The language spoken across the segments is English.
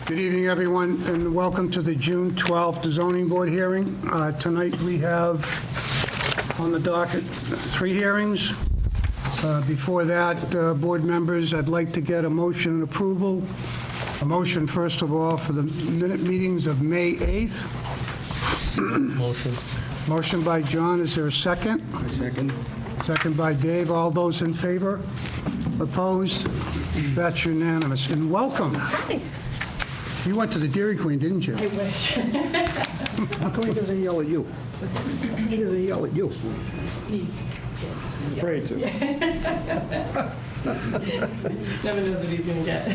Good evening, everyone, and welcome to the June 12th zoning board hearing. Tonight, we have on the docket 3 hearings. Before that, board members, I'd like to get a motion and approval. A motion, first of all, for the minute meetings of May 8th. Motion. Motion by John, is there a second? Second. Second by Dave. All those in favor? Opposed? That's unanimous. And welcome. Hi. You went to the Dairy Queen, didn't you? I wish. How come he doesn't yell at you? He doesn't yell at you. Afraid to. Never knows what he's gonna get.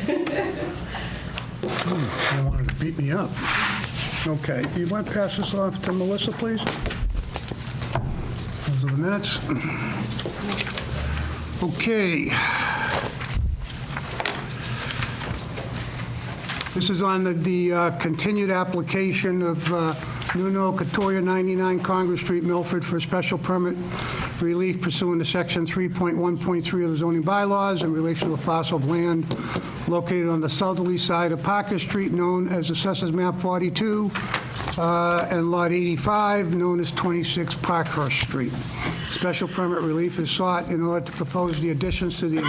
I wanted to beat me up. Okay, you want to pass this off to Melissa, please? Those are the minutes. Okay. This is on the continued application of Nuno Katoya, 99 Congress Street, Milford, for special permit relief pursuant to Section 3.1.3 of the zoning bylaws in relation to a parcel of land located on the southerly side of Parker Street, known as Assessors Map 42, and Lot 85, known as 26 Parkhurst Street. Special permit relief is sought in order to propose the additions to the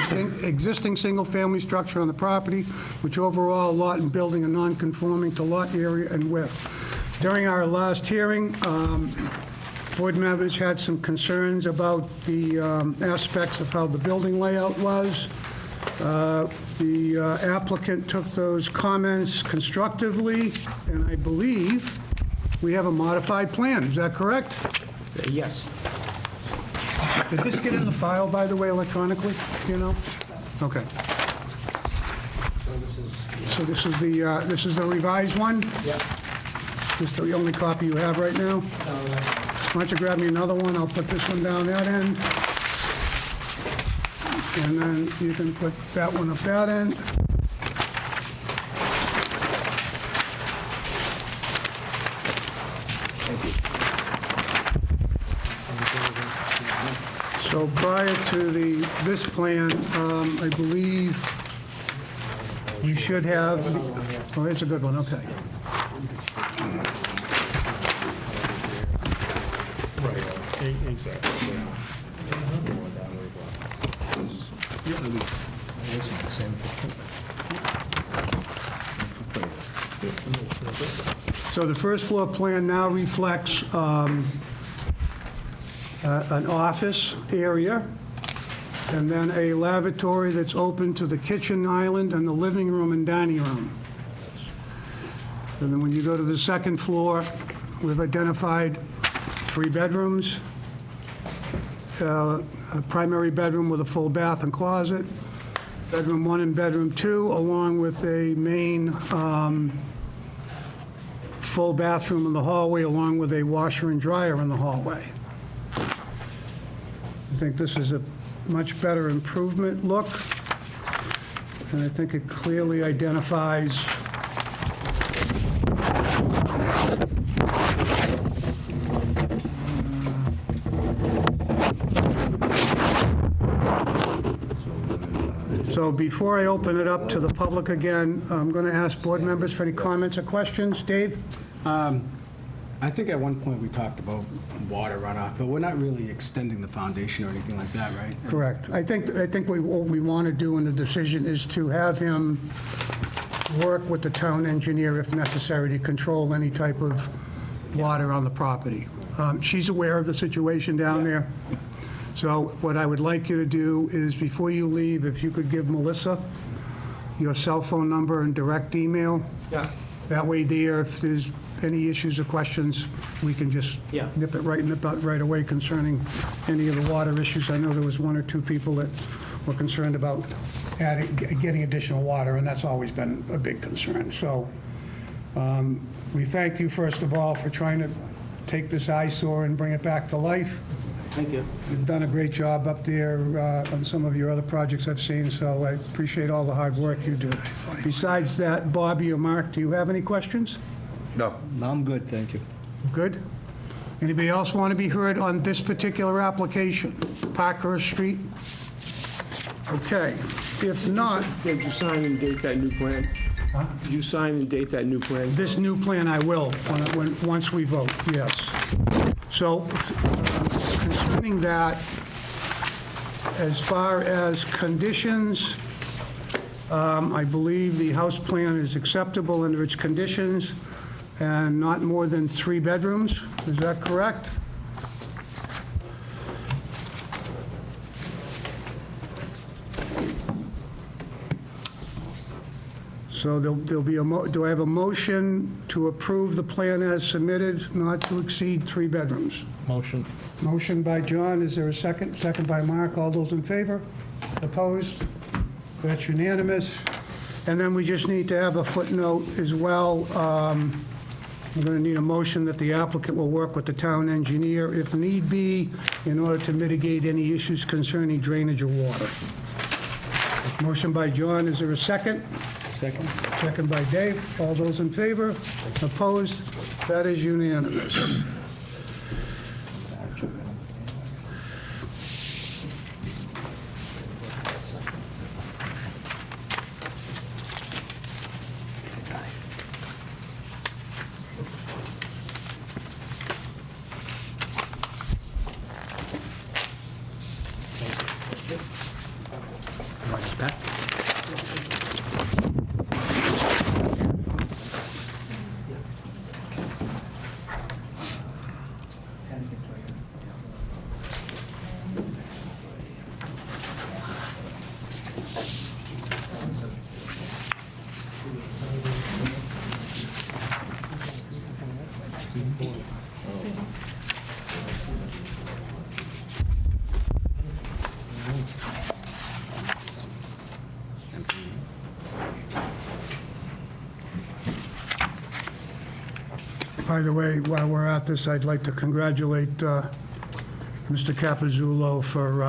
existing single-family structure on the property, which overall lot and building are non-conforming to lot area and width. During our last hearing, board members had some concerns about the aspects of how the building layout was. The applicant took those comments constructively, and I believe we have a modified plan. Is that correct? Yes. Did this get in the file, by the way, electronically? Do you know? Okay. So this is the revised one? Yep. This is the only copy you have right now? Why don't you grab me another one? I'll put this one down that end. And then you can put that one up that end. So prior to this plan, I believe we should have, oh, that's a good one, okay. Exactly. So the first floor plan now reflects an office area, and then a lavatory that's open to the kitchen island and the living room and dining room. And then when you go to the second floor, we've identified 3 bedrooms, a primary bedroom with a full bath and closet, bedroom 1 and bedroom 2, along with a main full bathroom in the hallway, along with a washer and dryer in the hallway. I think this is a much better improvement look, and I think it clearly identifies So before I open it up to the public again, I'm going to ask board members for any comments or questions. Dave? I think at one point we talked about water runoff, but we're not really extending the foundation or anything like that, right? Correct. I think what we want to do in the decision is to have him work with the town engineer if necessary to control any type of water on the property. She's aware of the situation down there. So what I would like you to do is, before you leave, if you could give Melissa your cell phone number and direct email. Yeah. That way there, if there's any issues or questions, we can just Yeah. nip it right in the bud right away concerning any of the water issues. I know there was 1 or 2 people that were concerned about getting additional water, and that's always been a big concern. So we thank you, first of all, for trying to take this eyesore and bring it back to life. Thank you. You've done a great job up there on some of your other projects I've seen, so I appreciate all the hard work you do. Besides that, Bobby or Mark, do you have any questions? No, I'm good, thank you. Good. Anybody else want to be heard on this particular application? Parkhurst Street? Okay. If not, Did you sign and date that new plan? Did you sign and date that new plan? This new plan I will, once we vote, yes. So concerning that, as far as conditions, I believe the house plan is acceptable under its conditions and not more than 3 bedrooms. Is that correct? So there'll be do I have a motion to approve the plan as submitted, not to exceed 3 bedrooms? Motion. Motion by John, is there a second? Second by Mark, all those in favor? Opposed? That's unanimous. And then we just need to have a footnote as well. We're going to need a motion that the applicant will work with the town engineer, if need be, in order to mitigate any issues concerning drainage or water. Motion by John, is there a second? Second? Second by Dave. All those in favor? Opposed? That is unanimous. By the way, while we're at this, I'd like to congratulate Mr. Capizzulo for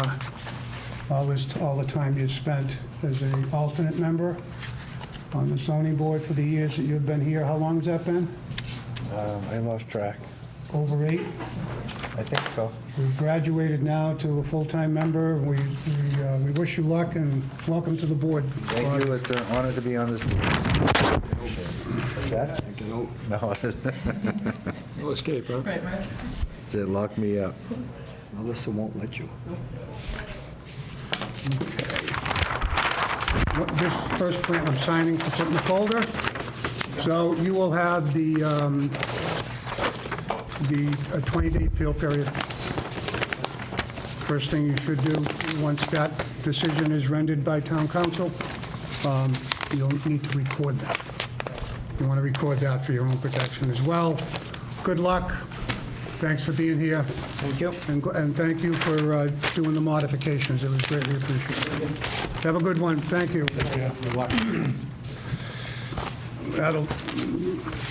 all the time you spent as an alternate member on the zoning board for the years that you've been here. How long has that been? I lost track. Over 8? I think so. We've graduated now to a full-time member. We wish you luck and welcome to the board. Thank you. It's an honor to be on this. What's that? No, No escape, huh? Right, right. it locked me up. Melissa won't let you. This first plan I'm signing to put in the folder. So you will have the 20-day appeal period. First thing you should do, once that decision is rendered by town council, you'll need to record that. You want to record that for your own protection as well. Good luck. Thanks for being here. Thank you. And thank you for doing the modifications. It was greatly appreciated. Have a good one. Thank you. Good luck.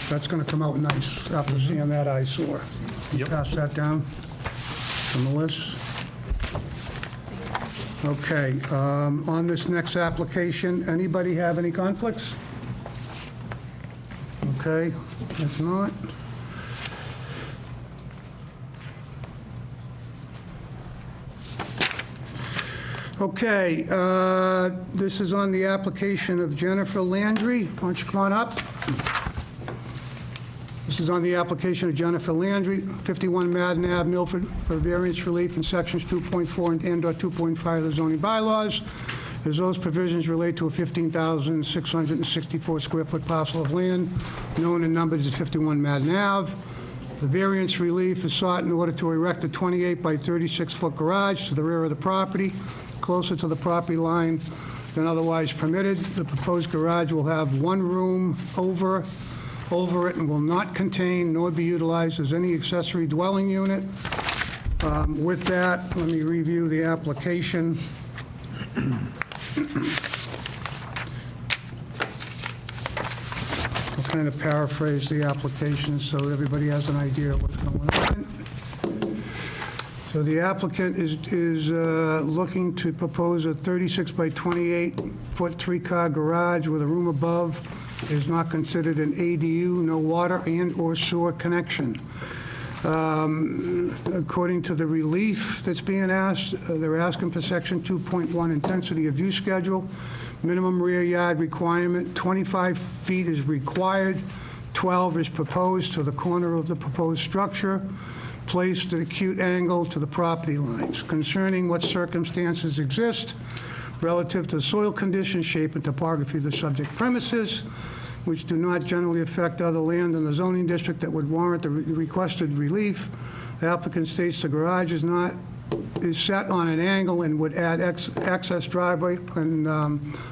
That's going to come out nice after seeing that eyesore. Pass that down to Melissa. Okay, on this next application, anybody have any conflicts? Okay, if not. Okay, this is on the application of Jennifer Landry. Why don't you come on up? This is on the application of Jennifer Landry, 51 Madden Ave, Milford, for variance relief in sections 2.4 and/or 2.5 of the zoning bylaws, as those provisions relate to a 15,664 square foot parcel of land, known and numbered as 51 Madden Ave. The variance relief is sought in order to erect a 28 by 36 foot garage to the rear of the property, closer to the property line than otherwise permitted. The proposed garage will have one room over it and will not contain nor be utilized as any accessory dwelling unit. With that, let me review the application. I'll kind of paraphrase the application so everybody has an idea of what's going on. So the applicant is looking to propose a 36 by 28 foot 3-car garage with a room above. Is not considered an ADU, no water and/or sewer connection. According to the relief that's being asked, they're asking for Section 2.1 intensity of use schedule. Minimum rear yard requirement, 25 feet is required, 12 is proposed to the corner of the proposed structure, placed at acute angle to the property lines. Concerning what circumstances exist relative to soil conditions, shape, and topography of the subject premises, which do not generally affect other land in the zoning district that would warrant the requested relief. The applicant states the garage is set on an angle and would add access driveway and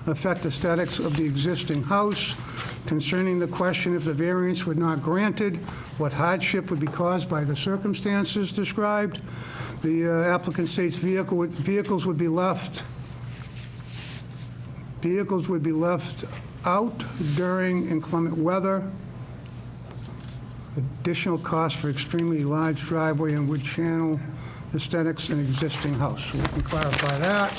affect aesthetics of the existing house. Concerning the question if the variance were not granted, what hardship would be caused by the circumstances described. The applicant states vehicles would be left out during inclement weather. Additional cost for extremely large driveway and wood channel aesthetics in existing house. So we can clarify that.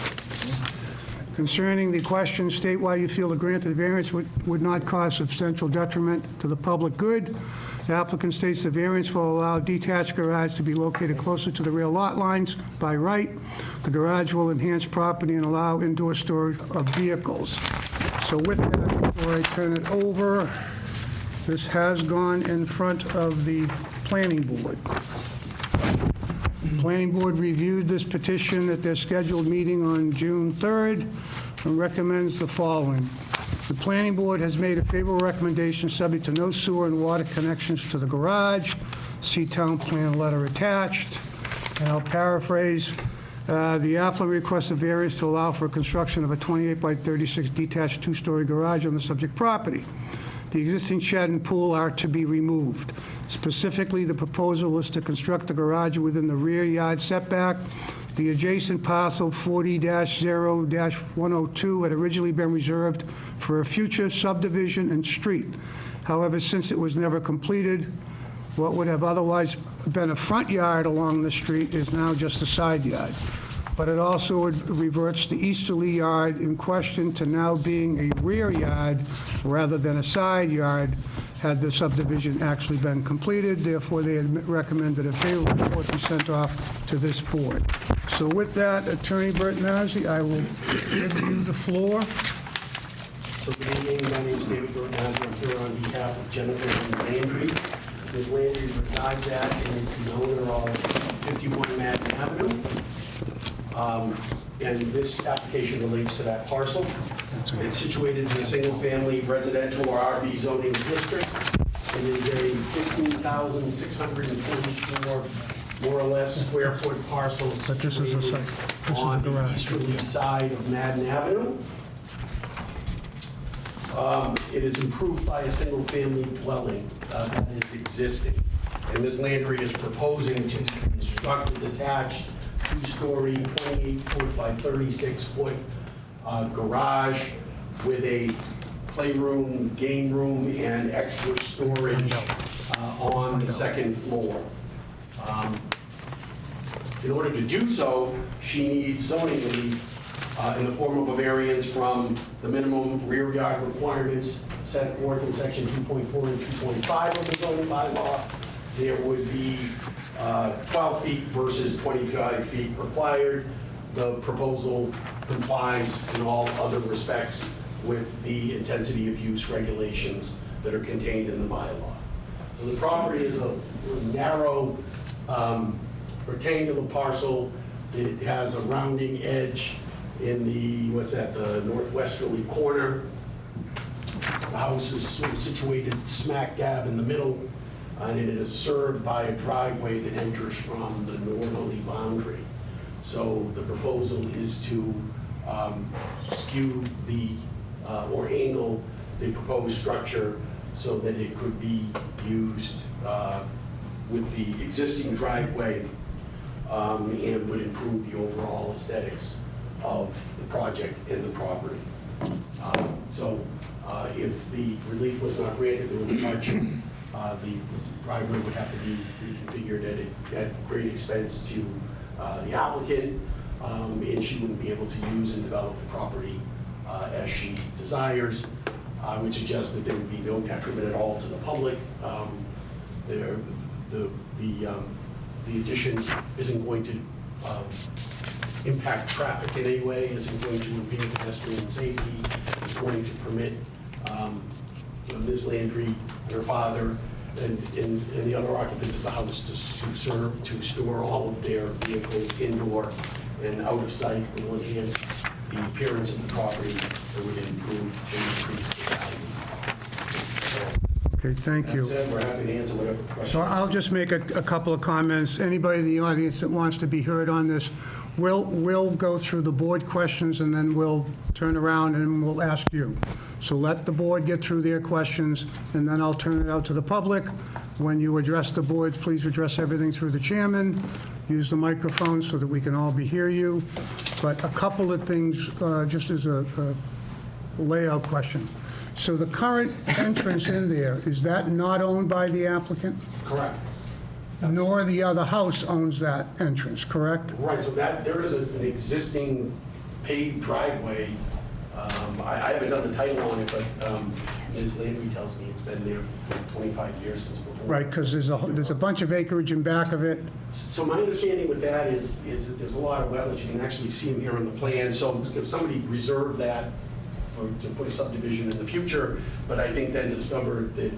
Concerning the question, state why you feel the granted variance would not cause substantial detriment to the public good. The applicant states the variance will allow detached garage to be located closer to the rear lot lines by right. The garage will enhance property and allow indoor storage of vehicles. So with that, before I turn it over, this has gone in front of the planning board. The planning board reviewed this petition at their scheduled meeting on June 3rd and recommends the following. The planning board has made a favorable recommendation subject to no sewer and water connections to the garage. See town plan letter attached. And I'll paraphrase. The applicant requests a variance to allow for construction of a 28 by 36 detached two-story garage on the subject property. The existing shed and pool are to be removed. Specifically, the proposal is to construct the garage within the rear yard setback. The adjacent parcel 40-0-102 had originally been reserved for a future subdivision and street. However, since it was never completed, what would have otherwise been a front yard along the street is now just a side yard. But it also reverts the easterly yard in question to now being a rear yard rather than a side yard had the subdivision actually been completed. Therefore, they had recommended a favorable report be sent off to this board. So with that, Attorney Bertinazzi, I will give you the floor. So good evening, my name is David Bertinazzi. I'm here on behalf of Jennifer Landry. Ms. Landry resides at and is the owner of 51 Madden Avenue. And this application relates to that parcel. It's situated in a single-family residential or RB zoning district. It is a 15,644, more or less, square foot parcel But this is the situated site. This is on the the garage. easterly side of Madden Avenue. It is improved by a single-family dwelling that is existing. And Ms. Landry is proposing to construct a detached two-story, 28-foot by 36-foot garage with a playroom, game room, and extra storage on the second floor. In order to do so, she needs zoning relief in the form of a variance from the minimum rear yard requirements set forth in section 2.4 and 2.5 of the zoning bylaw. There would be 12 feet versus 25 feet required. The proposal complies in all other respects with the intensity of use regulations that are contained in the bylaw. So the property is a narrow rectangular parcel. It has a rounding edge in the, the northwesterly corner. The house is sort of situated smack dab in the middle, and it is served by a driveway that enters from the northerly boundary. So the proposal is to skew the, or angle the proposed structure so that it could be used with the existing driveway and would improve the overall aesthetics of the project and the property. If the relief was not granted, there would be hardship. The driveway would have to be reconfigured at great expense to the applicant, and she wouldn't be able to use and develop the property as she desires. I would suggest that there would be no detriment at all to the public. The the addition isn't going to impact traffic in any way, isn't going to impede pedestrian safety, is going to permit Ms. Landry and her father and the other occupants of the house to store all of their vehicles indoor and out of sight. It will enhance the appearance of the property, it would improve and increase the value. Okay, thank you. That's it, we're happy to answer whatever questions. So I'll just make a couple of comments. Anybody in the audience that wants to be heard on this, we'll go through the board questions, and then we'll turn around and we'll ask you. So let the board get through their questions, and then I'll turn it out to the public. When you address the boards, please address everything through the chairman. Use the microphone so that we can all hear you. But a couple of things, just as a layout question. So the current entrance in there, is that not owned by the applicant? Correct. Nor the other house owns that entrance, correct? Right, so there is an existing paved driveway. I haven't done the title on it, but Ms. Landry tells me it's been there for 25 years since before. Right, because there's a bunch of acreage in back of it. So my understanding with that is that there's a lot of wetlands. You can actually see them here on the plan. So if somebody reserved that to put a subdivision in the future, but I think then discovered that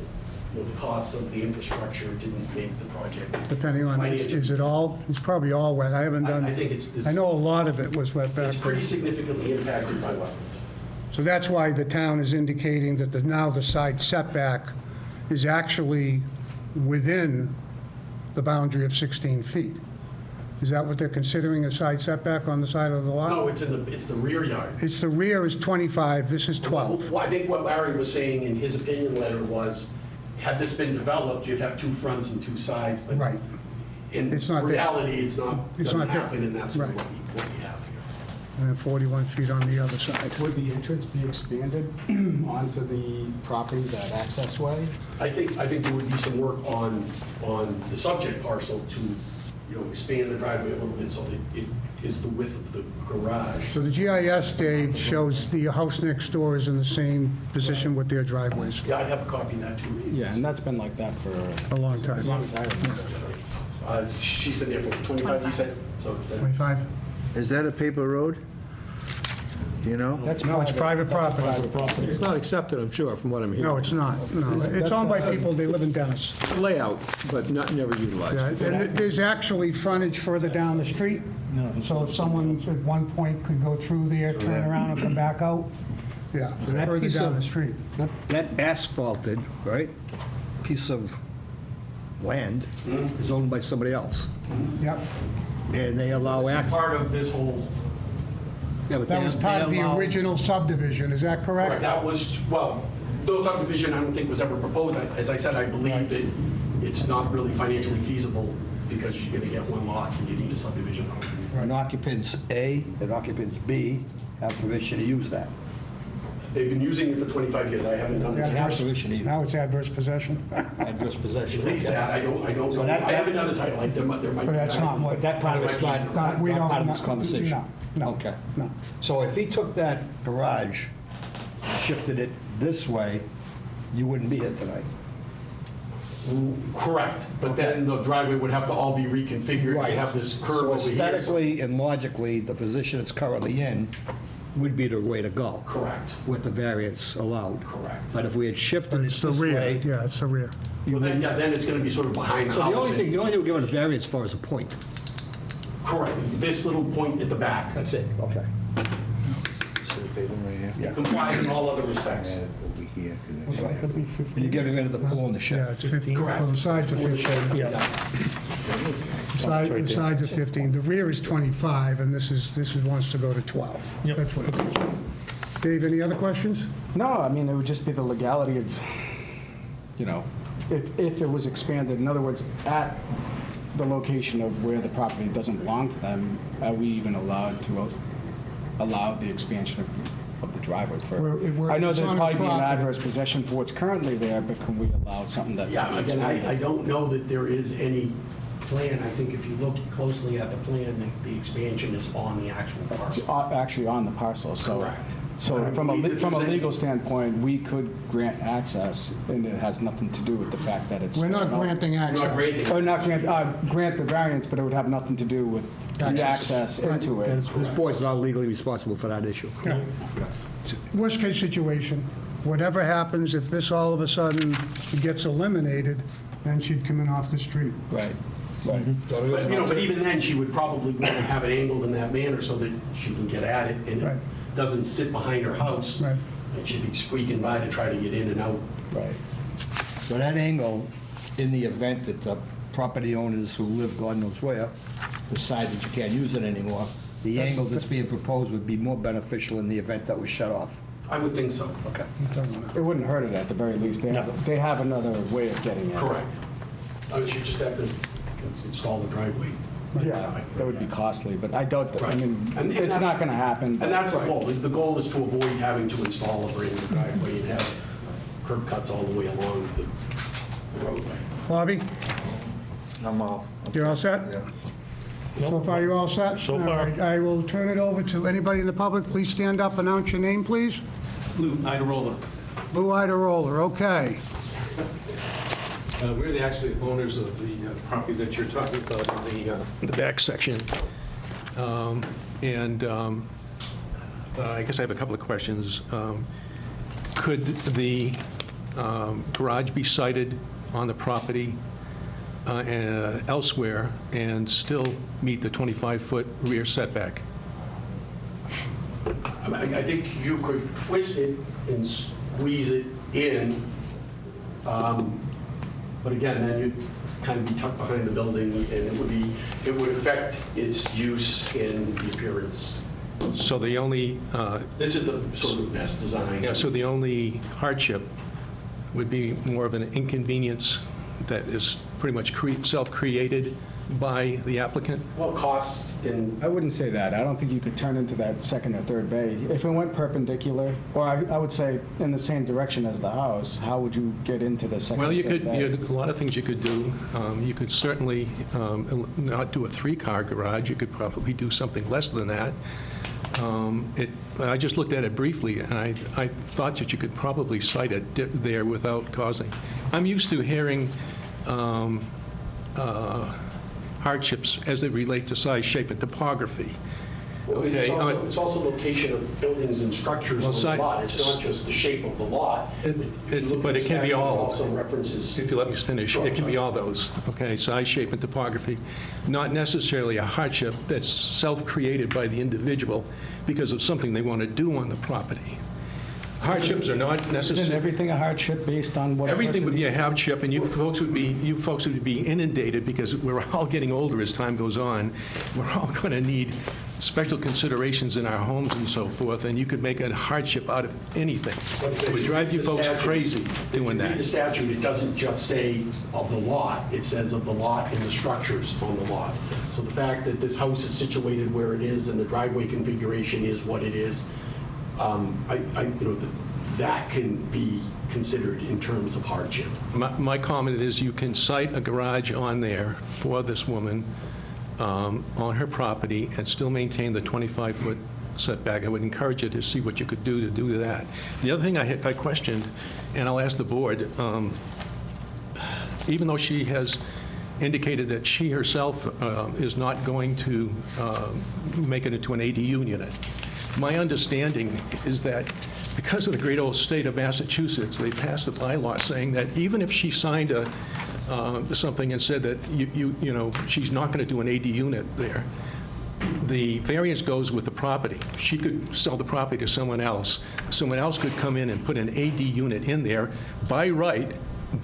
the costs of the infrastructure didn't make the project. Depending on, is it all, it's probably all wet. I haven't done, I think it's I know a lot of it was wet back it's there. pretty significantly impacted by wetlands. So that's why the town is indicating that now the side setback is actually within the boundary of 16 feet. Is that what they're considering, a side setback on the side of the lot? No, it's the rear yard. It's the rear is 25, this is 12. Well, I think what Larry was saying in his opinion letter was, had this been developed, you'd have two fronts and two sides, but Right. in It's not there. reality, it's not It's going not to there. happen, and that's Right. what we have here. And then 41 feet on the other side. Would the entrance be expanded onto the property, that access way? I think there would be some work on the subject parcel to, expand the driveway a little bit so that it is the width of the garage. So the GIS, Dave, shows the house next door is in the same position with their driveways. Yeah, I have a copy of that too. Yeah, and that's been like that for A long as time. long as I remember. She's been there for 25, you said? So it's been- 25? Is that a paper road? Do you know? No, it's private property. Private property. It's not accepted, I'm sure, from what I'm hearing. No, it's not, no. It's owned by people, they live in Dennis. Layout, but never Yeah, utilized. and there's actually frontage further down the street. So if someone at one point could go through there, turn around and come back out, yeah, that further piece down of- the street. That asphalted, right, piece of land is owned by somebody else, Yep. and they allow This is access. part of this whole, Yeah, but That they- was part of they the allow- original subdivision, is that correct? that was, well, no subdivision I don't think was ever proposed. As I said, I believe that it's not really financially feasible because you're going to get one lot and you need a subdivision. And occupants A and occupants B have permission to use that. They've been using it for 25 years. I haven't done it. have permission either. Now it's adverse possession. Adverse possession. At least that, I don't know. that- I haven't done the title. There might be. But that's not what- But that part of it's not, not We don't- part of this conversation? No, no, Okay. no. So if he took that garage, shifted it this way, you wouldn't be here tonight? Correct, but then the driveway would have to all be reconfigured. You have this curve So over here. aesthetically and logically, the position it's currently in would be the way to go Correct, with the variance allowed. correct. But if we had shifted But it it's the this rear, way. yeah, it's the rear. Well, then, yeah, then it's going to be sort of behind the So house. the only thing we're given a variance for is a point. Correct, this little point at the back. That's it, okay. So the paper right here? It complies in all other respects. Add it over here, 'cause I- Could be And 15. you're getting rid of the pool and the Yeah, shed. it's 15. Correct. Well, the sides are 15. The sides are 15. The rear is 25, and this wants to go to 12. That's what it is. Dave, any other questions? No, I mean, it would just be the legality of, if it was expanded, in other words, at the location of where the property doesn't belong to them, are we even allowed to allow the expansion of the driveway Where I know it's there'd on a probably be an property. adverse possession for what's currently there, but can we allow something that? Yeah, again, I don't know that there is any plan, I think if you look closely at the plan, the expansion is on the actual parcel. Actually on the parcel, so. Correct. So I from a, believe if from a there's any- legal standpoint, we could grant access, and it has nothing to do with the fact that it's. We're not granting We're not access. granting. Or not grant the variance, but it would have nothing to do with the access into it. This board's not legally responsible for that issue. Worst-case situation, whatever happens, if this all of a sudden gets eliminated, then she'd come in off the street. Right, right. But even then, she would probably want to have it angled in that manner so that she can get at it and Right. it doesn't sit behind her house. Right. And she'd be squeaking by to try to get in and out. Right. So that angle, in the event that the property owners who live God knows where decide that you can't use it anymore, the angle that's being proposed would be more beneficial in the event that was shut off. I would think so. Okay. It wouldn't hurt it at the very least. They have another way of getting it. Correct. She'd just have to install the driveway. Yeah, that would be costly, but I doubt that, I Right. mean, And it's that's- not going to happen. And that's the goal. The goal is to avoid having to install a brand new driveway and have curb cuts all the way along the roadway. Bobby, I'm all. you're all set? Yeah. So far, you're all set? So far. All right, I will turn it over to anybody in the public. Please stand up, announce your name, please. Lou Idarola. Blue Ida Roller, okay. We're actually owners of the property that you're talking about in the back section. I guess I have a couple of questions. Could the garage be sited on the property elsewhere and still meet the 25-foot rear setback? I think you could twist it and squeeze it in, but again, then you'd kind of be tucked behind the building, and it would affect its use and the appearance. So the only, This is the sort of best design. yeah, so the only hardship would be more of an inconvenience that is pretty much self-created by the applicant? Well, costs and I wouldn't say that. I don't think you could turn into that second or third bay. If it went perpendicular, or I would say in the same direction as the house, how would you get into the second Well, or you third could, bay? a lot of things you could do. You could certainly not do a three-car garage. You could probably do something less than that. I just looked at it briefly, and I thought that you could probably site it there without causing. I'm used to hearing hardships as they relate to size, shape, and topography. Okay, it's also location of buildings and structures Well, on the lot. It's not just the shape of the lot. If you look at but the it can be statute, all. also references. If you let me finish, it can be all those, okay? Size, shape, and topography. Not necessarily a hardship that's self-created by the individual because of something they want to do on the property. Hardships are not Isn't necessarily... everything a hardship based on what? a Everything would person be a hardship, and you folks would be inundated because we're all getting older as time goes on. We're all going to need special considerations in our homes and so forth, and you could make a hardship out of anything. It would drive you folks crazy doing If you read the that. statute, it doesn't just say of the lot, it says of the lot and the structures on the lot. So the fact that this house is situated where it is and the driveway configuration is what it is, that can be considered in terms of hardship. My comment is you can site a garage on there for this woman on her property and still maintain the 25-foot setback. I would encourage you to see what you could do to do that. The other thing I questioned, and I'll ask the board, even though she has indicated that she herself is not going to make it into an ADU unit, my understanding is that because of the great old state of Massachusetts, they passed a bylaw saying that even if she signed something and said that, she's not going to do an AD unit there, the variance goes with the property. She could sell the property to someone else. Someone else could come in and put an AD unit in there by right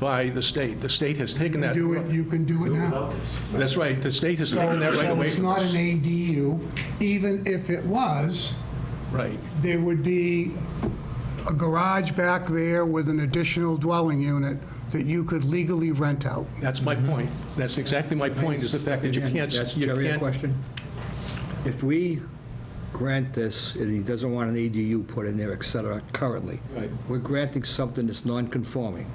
by the state. The state has taken that. You can do it now. Without this. That's right. The state has taken that right So away it's from not us. an ADU. Even if it was, Right. there would be a garage back there with an additional dwelling unit that you could legally rent out. That's my point. That's exactly my point, is the fact that you can't... That's you Jerry, a can't- question? If we grant this, and he doesn't want an ADU put in there, et cetera, currently, Right. we're granting something that's non-conforming.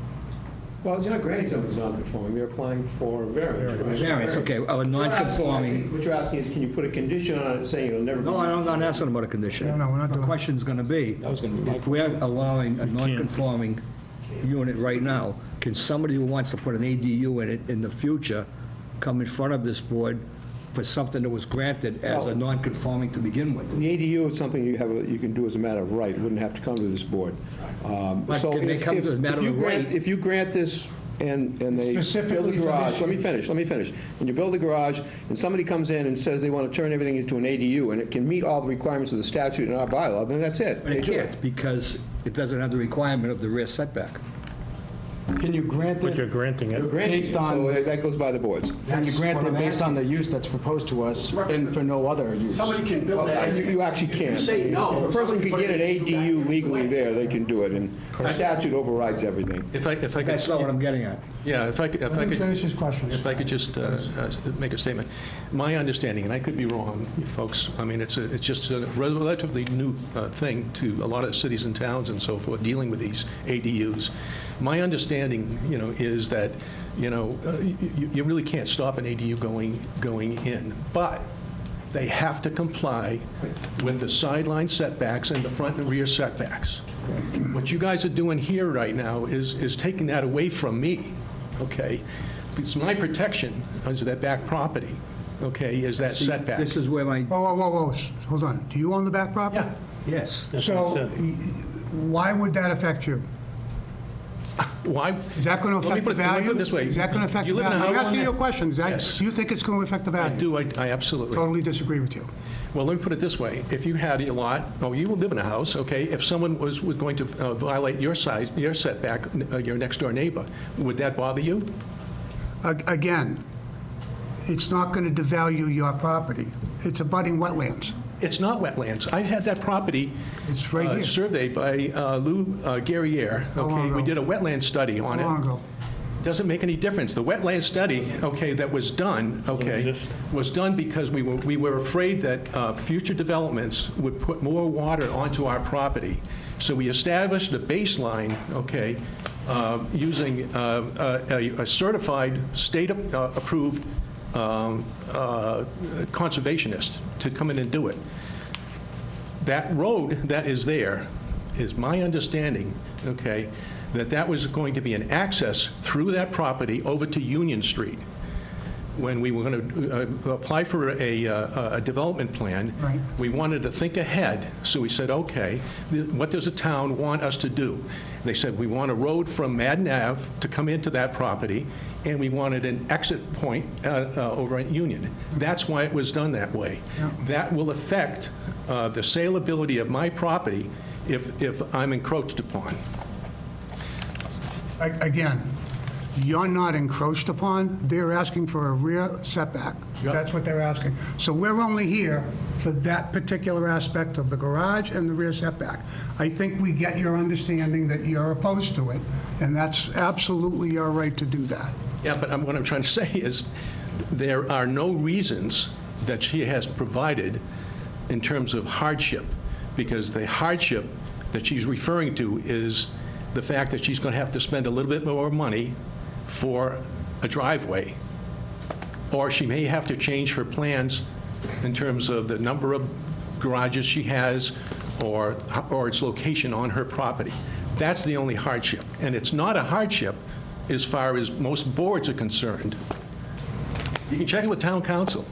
Well, they're not granting something that's non-conforming, they're applying for variance. right? Variance, okay, of a What you're asking, I non-conforming. think What you're asking is, can you put a condition on it saying it'll never be? No, I'm not asking about a condition. No, we're not The doing- question's gonna be, if we're allowing a non-conforming unit right now, can somebody who wants to put an ADU in it in the future come in front of this board for something that was granted as a non-conforming to begin with? The ADU is something you can do as a matter of right, it wouldn't have to come to this board. But So can they if- come if- to as a matter if you of grant- right? If you grant this and they build Specifically a for garage, this let me finish. And you build a garage, and somebody comes in and says they want to turn everything into an ADU, and it can meet all the requirements of the statute and our bylaw, then that's it. But They it do can't, because it doesn't have the requirement of the rear setback. Can you grant But you're it, granting You're it. granting it, Based so on- that goes by the boards. can you grant what it I'm based on asking. the use that's proposed to us and for no other use? Somebody can build that. You actually If you can't. say no. If a person somebody can put get an ADU back. legally there, they can do it, and the statute overrides everything. If I could, That's not what I'm getting at. yeah, if I could, Let him finish his questions. If I could just make a statement. My understanding, and I could be wrong, you folks, I mean, it's just a relatively new thing to a lot of cities and towns and so forth, dealing with these ADUs. My understanding, is that, you really can't stop an ADU going in, but they have to comply with the sideline setbacks and the front and rear setbacks. What you guys are doing here right now is taking that away from me, okay? It's my protection under that back property, okay, is that setback. This is where my, Whoa, whoa, whoa, whoa, hold on. Do you own the back property? Yeah. yes. So why would that affect you? Why? Is that going to Let me affect the put it- let me value? put it this way. Is that going to affect You the live in a value? I'm house- asking you a question. Yes. Do you think it's going to affect the I value? do, I absolutely. Totally disagree with you. Well, let me put it this way. If you had a lot, you live in a house, okay? If someone was going to violate your setback, your next-door neighbor, would that bother you? Again, it's not going to devalue your property. It's abutting wetlands. It's not wetlands. I had that property It's right here. surveyed by Lou Guerriere, How long okay? We ago? did a wetland study on How it. long ago? Doesn't make any difference. The wetland study, okay, that was done, okay, exist. was done because we were afraid that future developments would put more water onto our property. So we established a baseline, okay, using a certified, state-approved conservationist to come in and do it. That road that is there is my understanding, okay, that was going to be an access through that property over to Union Street. When we were going to apply for a development plan, Right. we wanted to think ahead. So we said, okay, what does the town want us to do? They said, we want a road from Madden Ave to come into that property, and we wanted an exit point over at Union. That's why it was done that way. That will affect the saleability of my property if I'm encroached upon. Again, you're not encroached upon. They're asking for a rear setback. Yep. That's what they're asking. So we're only here for that particular aspect of the garage and the rear setback. I think we get your understanding that you're opposed to it, and that's absolutely your right to do that. Yeah, but what I'm trying to say is, there are no reasons that she has provided in terms of hardship, because the hardship that she's referring to is the fact that she's going to have to spend a little bit more money for a driveway, or she may have to change her plans in terms of the number of garages she has or its location on her property. That's the only hardship, and it's not a hardship as far as most boards are concerned. You can check it with town council.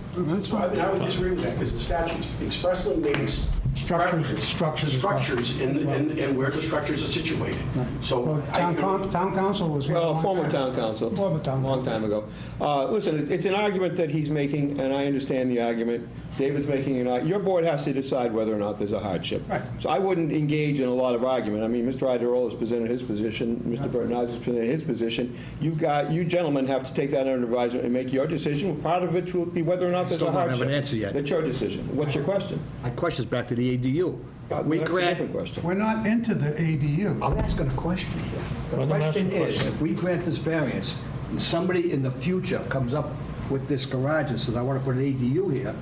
So I would disagree with that, because the statute expressly makes reference to structures and where the structures are situated. So, Well, town council was here a Well, long former time. town council. Former town Long time ago. Listen, it's an argument that he's making, and I understand the argument. David's making an argument. Your board has to decide whether or not there's a hardship. Right. So I wouldn't engage in a lot of argument. I mean, Mr. Idarolo has presented his position, Mr. Bertinaz has presented his position. You gentlemen have to take that under advisement and make your decision. Part of it will be whether or not there's Still a don't have hardship. an answer yet. That's your decision. What's your question? My question's back to the ADU. If we That's a grant, different question. We're not into the ADU. I'm asking a question here. The Well, then ask question the is, question. if we grant this variance, and somebody in the future comes up with this garage and says, I want to put an ADU here,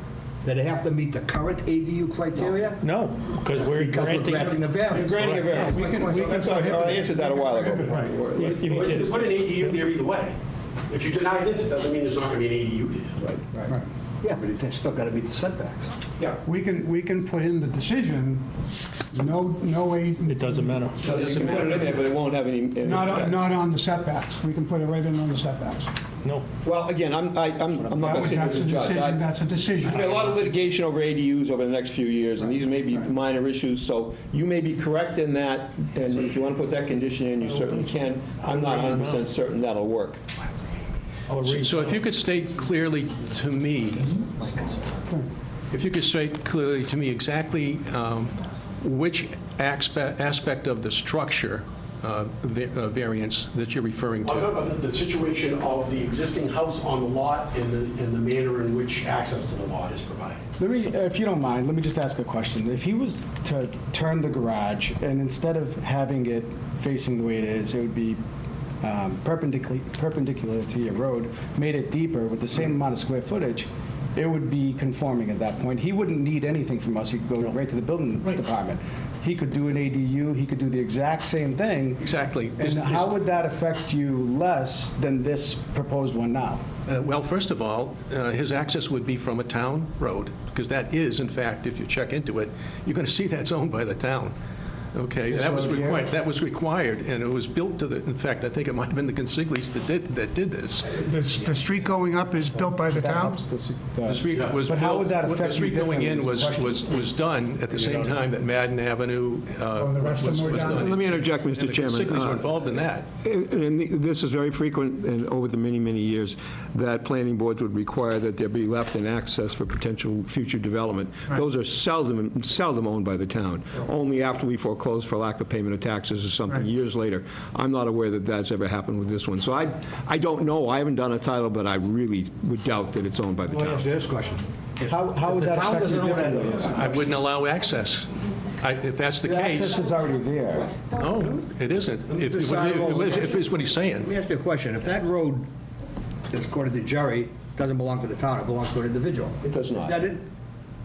That they have to meet the current ADU criteria? No, because we're Because we're granting. granting the variance. Granting a variance. That's all right. I answered that a while ago. Right. You But just- put an ADU there either way. If you deny this, it doesn't mean there's not going to be an ADU there. Right. Yeah, but it's still got to meet the setbacks. We can put in the decision, no aid, It doesn't matter. You can put it in there, but it won't have any not effect. on the setbacks. We can put it right in on the setbacks. No. Well, again, I'm not going to sit here That's as a a judge. decision, that's a decision. There's been a lot of litigation over ADUs over the next few years, and these may be minor issues, so you may be correct in that, and if you want to put that condition in, you certainly can. I'm not 100% certain that'll work. I'll read. So if you could state clearly to me, exactly which aspect of the structure variance that you're referring I'm to. talking about the situation of the existing house on the lot and the manner in which access to the lot is provided. Let me, if you don't mind, let me just ask a question. If he was to turn the garage, and instead of having it facing the way it is, it would be perpendicular to your road, made it deeper with the same amount of square footage, it would be conforming at that point. He wouldn't need anything from us. He could go right to the building department. He could do an ADU, he could do the exact same thing. Exactly. And how would that affect you less than this proposed one now? Well, first of all, his access would be from a town road, because that is, in fact, if you check into it, you're going to see that's owned by the town. Okay, This that was road here? required. That was required, and it was built to the. In fact, I think it might have been the Consiglis that did this. The street going up is built by the That town? helps The street was But how built- would that affect The you street going in differently is the was done at the same time that Madden Avenue Oh, the rest of was them were done? done. Let me interject, And Mr. the Chairman. Consiglis were involved in that. And this is very frequent, and over the many, many years, that planning boards would require that there be left and access for potential future development. Those are seldom owned by the town, only after we foreclose for lack of payment of taxes or something Right. years later. I'm not aware that that's ever happened with this one. So I don't know, I haven't done a title, but I really would doubt that it's owned by the Let me town. answer this question. How would the that town affect you doesn't own that- differently? I wouldn't allow access. If that's the The access case. is already there. No, it isn't. If it's what he's Let saying. me ask you a question. If that road, according to Jerry, doesn't belong to the town, it belongs to an individual. It does not. Is that it?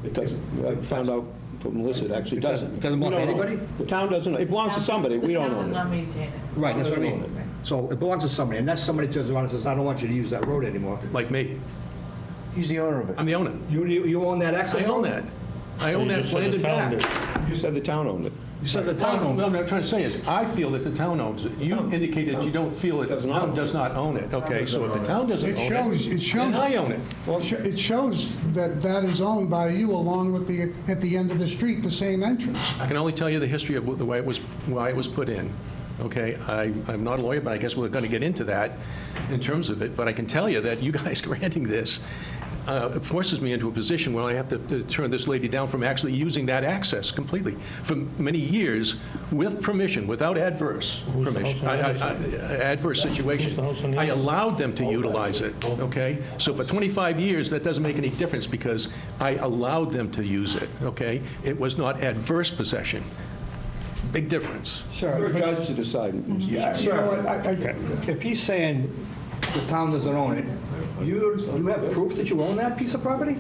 It doesn't. I found out from Melissa, it actually doesn't. It doesn't belong to We don't own anybody? it. The town doesn't, it belongs to somebody, we don't The town own does it. not maintain it. Right, that's what I Doesn't mean. own So it belongs to somebody, and that somebody turns around and says, I don't want you to use that road anymore. Like me. He's the owner of it. I'm the owner. You own that access I road? own that. I own You that just said land the and town back. did. You said the town owned it. You said the town owned No, it. what I'm trying to say is, I feel that the town owns it. You indicated you don't feel that the Doesn't town own it. does not own it. Okay, so if the town doesn't It own shows- it, it shows- then I own it. It shows that that is owned by you along with at the end of the street, the same entrance. I can only tell you the history of the way why it was put in. Okay, I'm not a lawyer, but I guess we're going to get into that in terms of it. But I can tell you that you guys granting this it forces me into a position where I have to turn this lady down from actually using that access completely for many years with permission, without adverse Who's the permission, house on the adverse situation. Who's the house on the I other side? allowed them to utilize it, okay? So for 25 years, that doesn't make any difference because I allowed them to use it, okay? It was not adverse possession. Big difference. You're a judge to decide. Mr. Chairman. You know what, if he's saying the town doesn't own it, you have proof that you own that piece of property?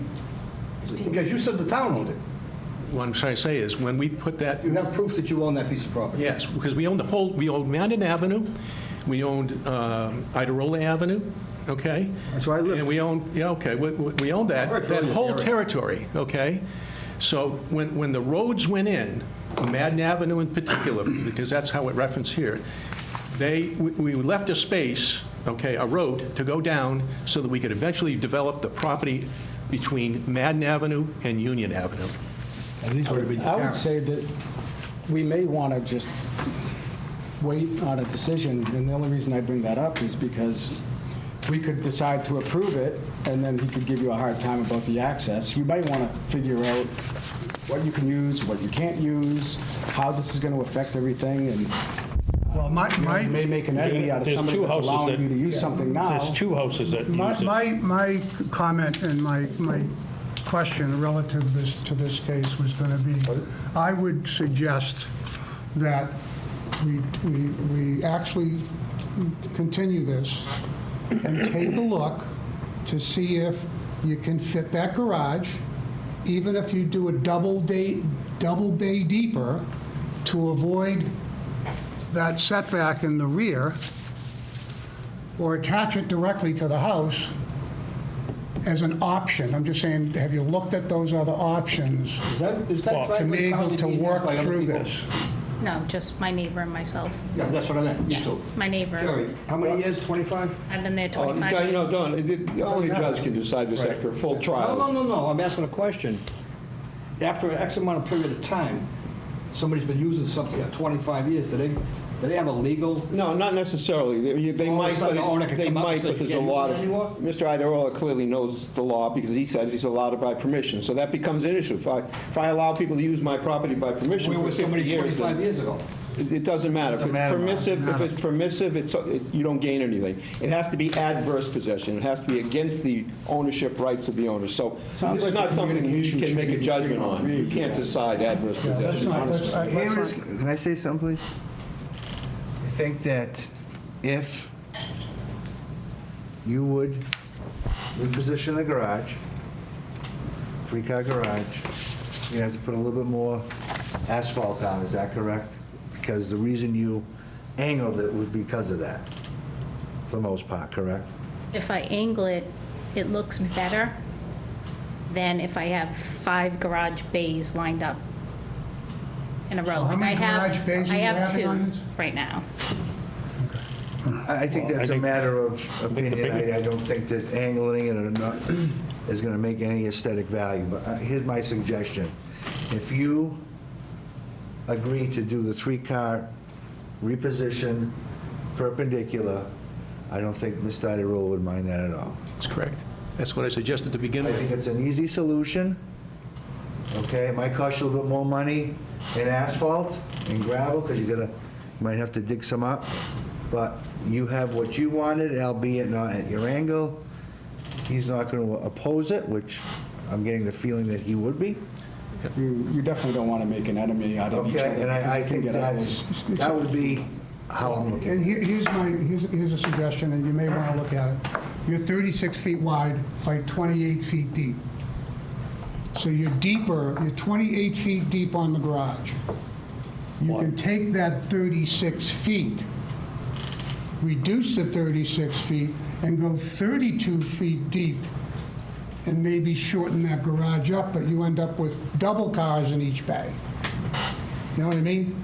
Because you said the town owned it. What I'm trying to say is, when we put that, You have proof that you own that piece of property? yes, because we owned we owned Mandan Avenue, we owned Iderola Avenue, okay? That's where I lived. And we owned, yeah, okay, we owned I'm very that familiar with whole the area. territory, okay? So when the roads went in, Madden Avenue in particular, because that's how it referenced here, we left a space, okay, a road to go down so that we could eventually develop the property between Madden Avenue and Union Avenue. And these would have been I would parents. say that we may want to just wait on a decision, and the only reason I bring that up is because we could decide to approve it, and then he could give you a hard time about the access. You might want to figure out what you can use, what you can't use, how this is going to affect everything, and Well, you may make an enemy out of There's somebody two that's houses allowing that- you to use something now. There's two houses that use it. My comment and my question relative to this case was going to be, I would suggest that we actually continue this and take a look to see if you can fit that garage even if you do a double bay deeper to avoid that setback in the rear, or attach it directly to the house as an option. I'm just saying, have you looked at those other options Is that to driveway be able currently to being used work by other through people? this? No, just my neighbor and myself. Yeah, that's what I meant, you Yeah, two. my neighbor. Jerry, how many years, 25? I've been there Oh, 25 you know, years. Don, only a judge can decide this after a full trial. No, I'm asking a question. After an X amount of period of time, somebody's been using something for 25 years, do they have a legal? No, not necessarily. They All of a might, sudden, the owner but can they come up and might, say, but there's "You a can't lot use of, it anymore?" Mr. Idarola clearly knows the law because he said he's allowed it by permission. So that becomes an issue. If I allow people to use my property by permission Where for was 50 somebody years, 25 then years ago? it doesn't matter. If it's permissive, you don't gain anything. It has to be adverse possession. It has to be against the ownership rights of the owner. So Sounds this is like not the something you communication can should make be a judgment between all on. three You of you can't guys. decide adverse Let's possession. not- let's- Here is, can I say something, please? I think that if you would reposition the garage, three-car garage, you have to put a little bit more asphalt down, is that correct? Because the reason you angled it was because of that, for the most part, correct? If I angle it, it looks better than if I have 5 garage bays lined up in a row. So how Like many I have- garage bays are I you have having on 2 this? right now. I think Well, I that's a think- matter of the opinion. big- I don't think that angling it or not is going to make any aesthetic value. But here's my suggestion. If you agree to do the three-car reposition perpendicular, I don't think Mr. Idarola would mind that at all. That's correct. That's what I suggested to begin I with. think it's an easy solution. Okay, it might cost you a little bit more money in asphalt and gravel, because you might have to dig some up. But you have what you wanted, albeit not at your angle. He's not going to oppose it, which I'm getting the feeling that he would be. You definitely don't want to make an enemy out of each other. Okay, and I because you think can get that would be how I'm looking. And here's a suggestion, and you may want to look at it. You're 36 feet wide by 28 feet deep. So you're 28 feet deep on the garage. You can take that 36 feet, reduce the 36 feet, and go 32 feet deep, and maybe shorten that garage up, but you end up with double cars in each bay. You know what I mean?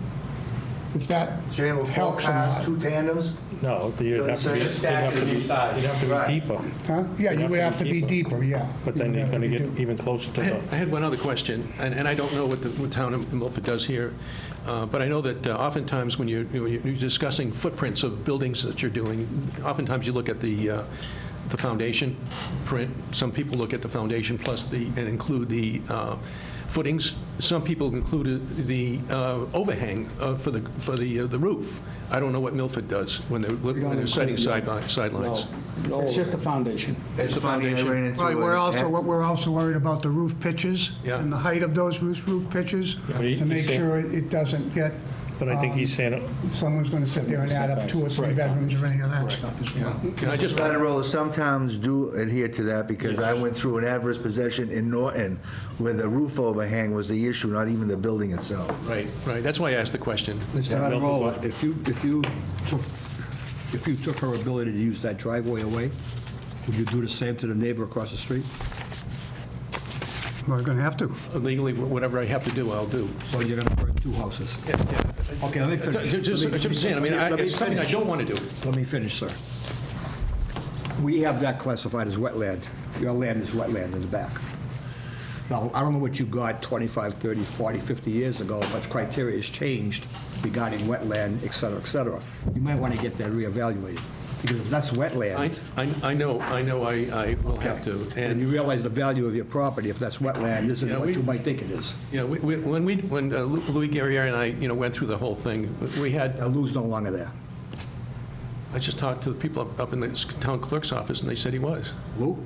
If that So you have 4 helps a cars, lot. 2 tandems? No, you'd have to be, Just you'd have stacking to be inside. you'd have to Right. be deeper. Huh? Yeah, you would have to be deeper, yeah. But then You you're would going to have get do- even closer to I had one other question, and I don't know what the town of Milford does here, but I know that oftentimes when you're discussing footprints of buildings that you're doing, oftentimes you look at the foundation print. Some people look at the foundation plus and include the footings. Some people included the overhang for the roof. I don't know what Milford does when they're setting sidelines. It's just a foundation. It's the funny, I foundation. ran into Right, we're it. also worried about the roof pitches Yeah. and the height of those roof pitches But he- to make he's saying- sure it doesn't get, But I think he's saying, someone's going to sit there and add up 2 or 3 bedrooms or any of that stuff as well. And I just, Mr. Idarola sometimes do adhere to that, because I went through an adverse possession in Norton where the roof overhang was the issue, not even the building itself. right, that's why I asked the question. Mr. Idarola, if you took her ability to use that driveway away, would you do the same to the neighbor across the street? We're going to have to. Legally, whatever I have to do, I'll do. So you're going to burn 2 houses? Okay, let me finish. Just saying, I mean, Let me it's something I finish. don't want to do. Let me finish, sir. We have that classified as wetland. Your land is wetland in the back. Now, I don't know what you got 25, 30, 40, 50 years ago, but criteria has changed regarding wetland, et cetera, et cetera. You might want to get that reevaluated, because if that's wetland, I know I will have to. and you And, realize the value of your property, if that's wetland, isn't Yeah, what we- you might think it is. you know, when Louis Guerriere and I, went through the whole thing, we had, Lou's no longer there. I just talked to the people up in the town clerk's office, and they said he was. Lou?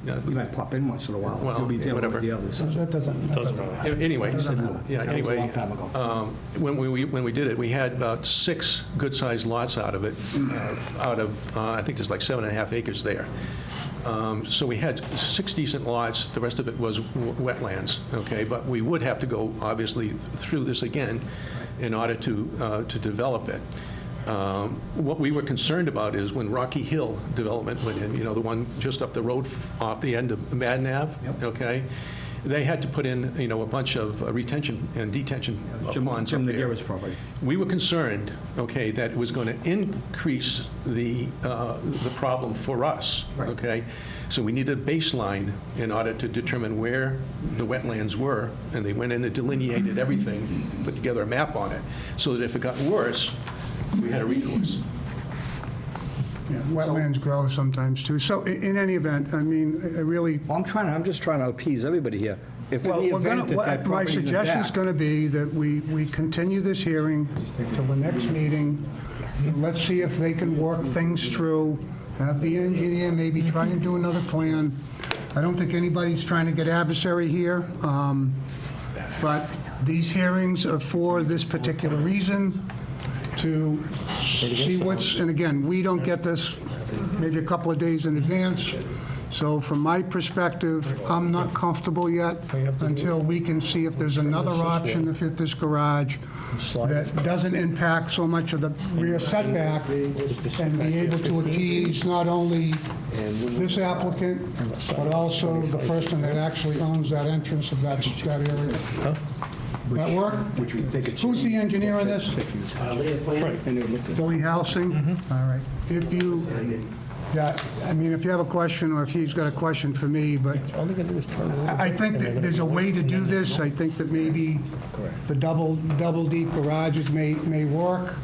Yeah. He might pop in once in a while. Well, He'll be dealing with whatever. the others. That doesn't doesn't Anyway, That was anyway, a long time ago. when we did it, we had about 6 good-sized lots out of it, out of, I think there's like 7.5 acres there. So we had 6 decent lots, the rest of it was wetlands, okay? But we would have to go, obviously, through this again in order to develop it. What we were concerned about is when Rocky Hill development went in, the one just up the road off the end of Madden Ave, okay? They had to put in, a bunch of retention and detention ponds up there. Jim Nagara's property. We were concerned, okay, that it was going to increase the problem for us, okay? So we needed a baseline in order to determine where the wetlands were, and they went in and delineated everything, put together a map on it, so that if it got worse, we had a recourse. Yeah, wetlands grow sometimes, too. So in any event, I mean, I really, Well, I'm just trying to appease everybody here. If in well, the we're event gonna, that that my property is suggestion's back, going to be that we continue this hearing till the next meeting. Let's see if they can work things through, have the engineer maybe try and do another plan. I don't think anybody's trying to get adversary here, but these hearings are for this particular reason, to see what's, and again, we don't get this maybe a couple of days in advance, so from my perspective, I'm not comfortable yet until we can see if there's another option to fit this garage that doesn't impact so much of the rear setback and be able to appease not only this applicant, but also the person that actually owns that entrance of that area. That work? Who's the engineer on this? Billy Halsing? All right. If you, yeah, I mean, if you have a question, or if he's got a question for me, but All they gotta do is turn it over. I think that there's a way to do this. I think that maybe the double deep garages may work.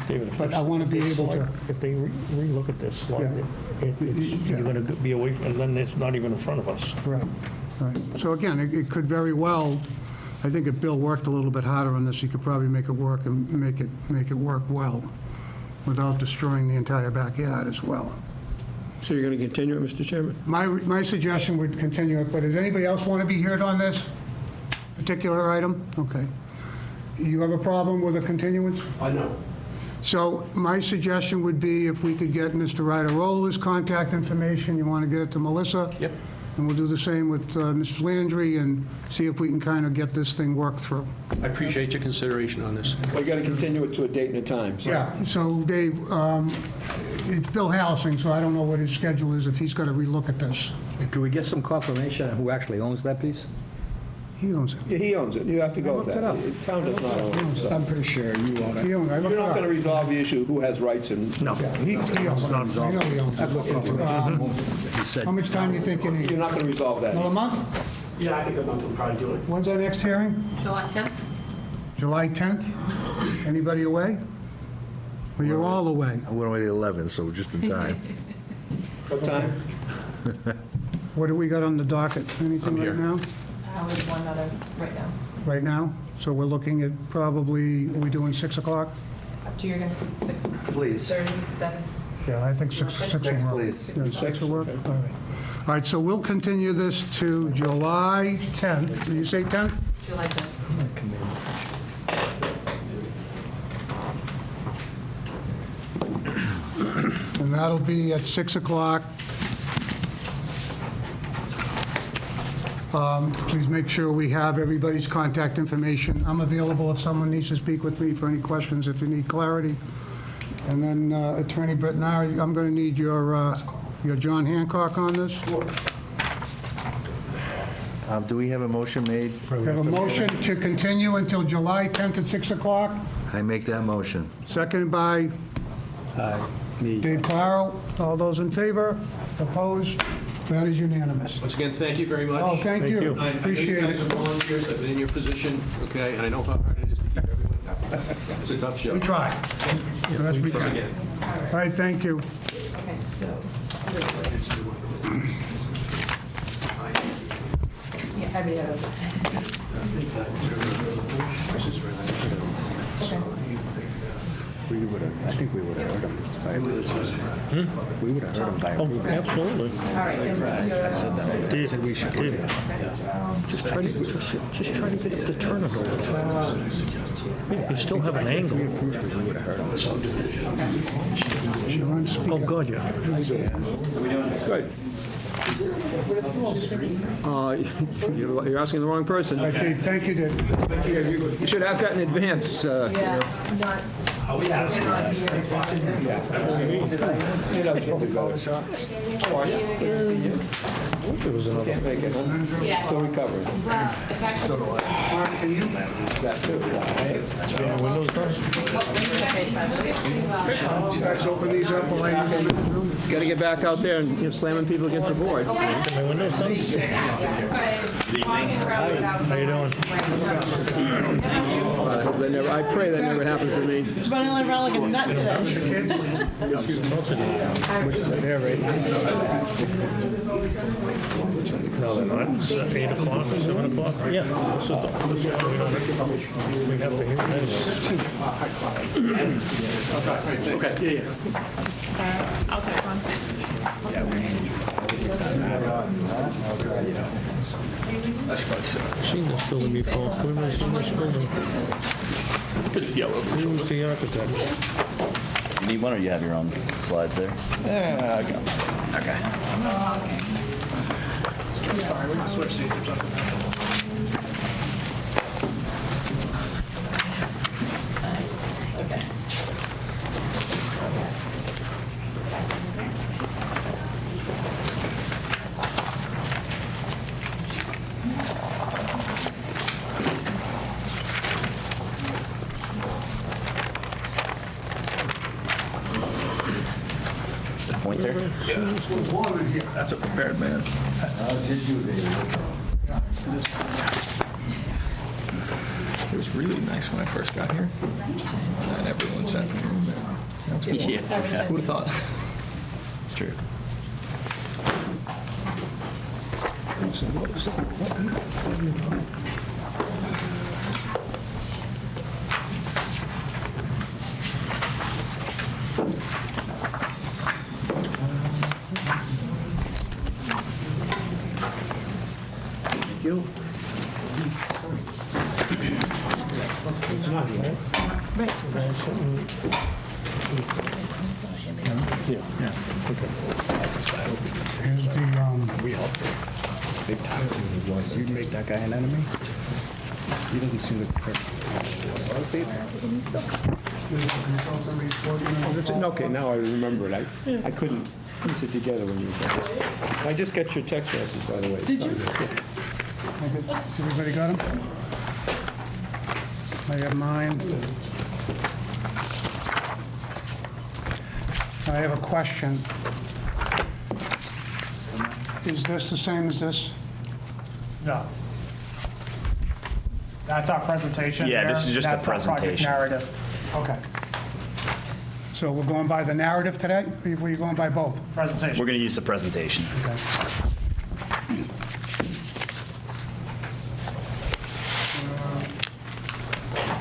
David, if But I want to be able to, If they relook at this, slide, you're gonna be away from, and then it's not even in front of us. right, right. So again, it could very well, I think if Bill worked a little bit harder on this, he could probably make it work and make it work well without destroying the entire backyard as well. So you're going to continue it, Mr. Chairman? My suggestion would continue it, but does anybody else want to be heard on this particular item? Okay. You have a problem with a continuance? No. So my suggestion would be if we could get Mr. Ryder-Roller's contact information, you want to get it to Melissa? Yep. And we'll do the same with Mr. Landry and see if we can kind of get this thing worked through. I appreciate your consideration on this. Well, you got to continue it to a date and a time. so- Yeah, so Dave, it's Bill Halsing, so I don't know what his schedule is, if he's got to relook at this. could we get some confirmation on who actually owns that piece? He owns it. Yeah, he owns it. You have to go with I that. looked it The town does not own it. so. I'm pretty sure you own it. He owns it. I looked You're it not up. going to resolve the issue, who has rights and... No. He owns it. I know he owns it. He said, How much time do you think you need? You're not going to resolve that. Another month? Yeah, I think a month will probably do it. When's our next hearing? July 10th? July 10th? Anybody away? Well, you're all away. I went away at 11, so just in time. What time? What do we got on the docket? Anything I'm right here. now? With one other right now. Right now? So we're looking at probably, are we doing 6 o'clock? Up to you're going to do 6. Please. 37. Yeah, I think 6 will Six, work. please. Yeah, 6 will work? All right. All right, so we'll continue this to July 10th. Did you say 10th? July 10th. And that'll be at 6 o'clock. Please make sure we have everybody's contact information. I'm available if someone needs to speak with me for any questions, if you need clarity. And then Attorney Britnari, I'm going to need your John Hancock on this. Do we have a motion made? We have a motion to continue until July 10th at 6 o'clock, I make that motion. seconded by Dave Claro. All those in favor? Opposed? That is unanimous. Once again, thank you very much. Oh, thank you. I know Appreciate you guys it. are volunteers, I've been in your position, okay, and I know how hard it is to keep everyone happy. It's a tough show. We try. Best we Once can. again. All right, thank you. Okay, so. Yeah, I mean, I think think we would have heard him. We would have heard him by Oh, approval. absolutely. All right, so I said that. I said we should Dave, continue. just try to get up the turnover. Yeah, you still have an angle. We approved it, we would have heard him. Oh, God, yeah. Good. You're asking the wrong person. All right, Dave, thank you, Dave. You should ask that in advance. yeah, not. There was another. Still recovering. Well, it's actually. Windows done? Guys, open these up while I get in the room. Got to get back out there and slamming people against the boards. My windows done? How you doing? I pray that never happens to me. Running around like a nut today. There, right? No, they're not. It's 8 o'clock or 7 o'clock. Yeah. This is the one we have to hear this. I'll take one. I've seen this building before. Where have I seen this building? It's yellow. Who was the architect? You need one, or you have your own slides there? Yeah, I got one. Okay. Pointer? That's a prepared man. It was really nice when I first got here. And everyone sat in the room there. Yeah, who would have thought? It's true. Thank you. Here's the, We helped him. Big time. You make that guy an enemy? He doesn't seem to. Okay, now I remember it. I couldn't piece it together when you were talking. I just got your text message, by the way. Did you? has everybody got them? I have mine. I have a question. Is this the same as this? No. That's our presentation Yeah, here. this is just a That's our project presentation. narrative. Okay. So we're going by the narrative today, or were you going by both? Presentation. We're going to use the presentation. Okay.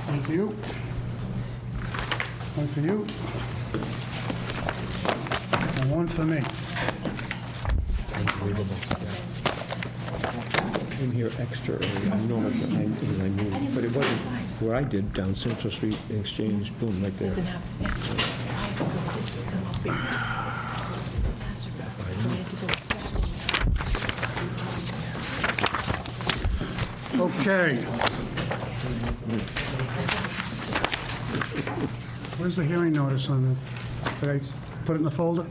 One for you. One for you. And one for me. Came here extra early. I know it, because I knew, but it wasn't where I did, down Central Street, Exchange, boom, right there. Okay. Where's the hearing notice on that? Did I put it in the folder?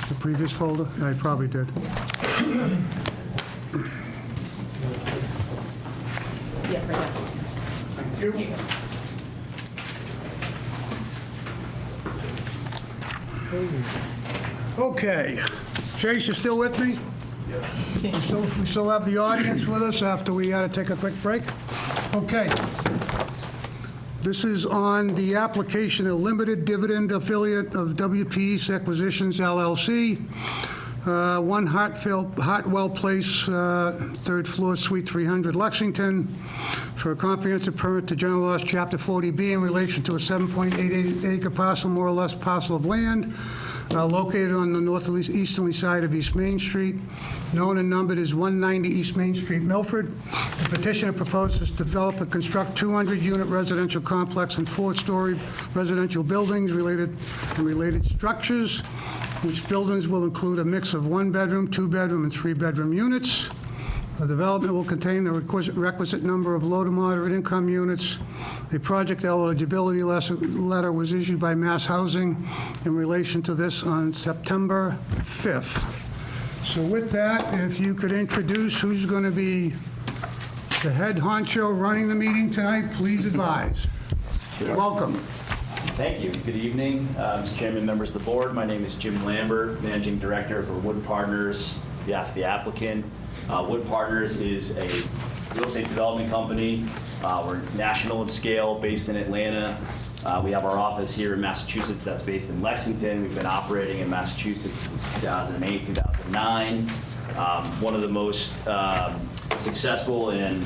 The previous folder? I probably did. Yes, right now. Thank you. Okay. Chase, you still with me? We still have the audience with us after we had to take a quick break? Okay. This is on the application of limited dividend affiliate of WP's Acquisitions LLC 1 Hartwell Place, third floor, Suite 300, Lexington, for a comprehensive permit to general laws, Chapter 40B, in relation to a 7.88 acre parcel, more or less parcel of land, located on the northeasterly side of East Main Street, known and numbered as 190 East Main Street, Milford. The petitioner proposes to develop and construct 200-unit residential complex and 4-story residential buildings related structures, which buildings will include a mix of 1-bedroom, 2-bedroom, and 3-bedroom units. The development will contain the requisite number of low to moderate income units. A project eligibility letter was issued by Mass Housing in relation to this on September 5th. So with that, if you could introduce who's going to be the head honcho running the meeting tonight, please advise. Welcome. Thank you. Good evening, Mr. Chairman, members of the board. My name is Jim Lambert, Managing Director for Wood Partners, on behalf of the applicant. Wood Partners is a real estate development company. We're national in scale, based in Atlanta. We have our office here in Massachusetts that's based in Lexington. We've been operating in Massachusetts since 2008, 2009. One of the most successful and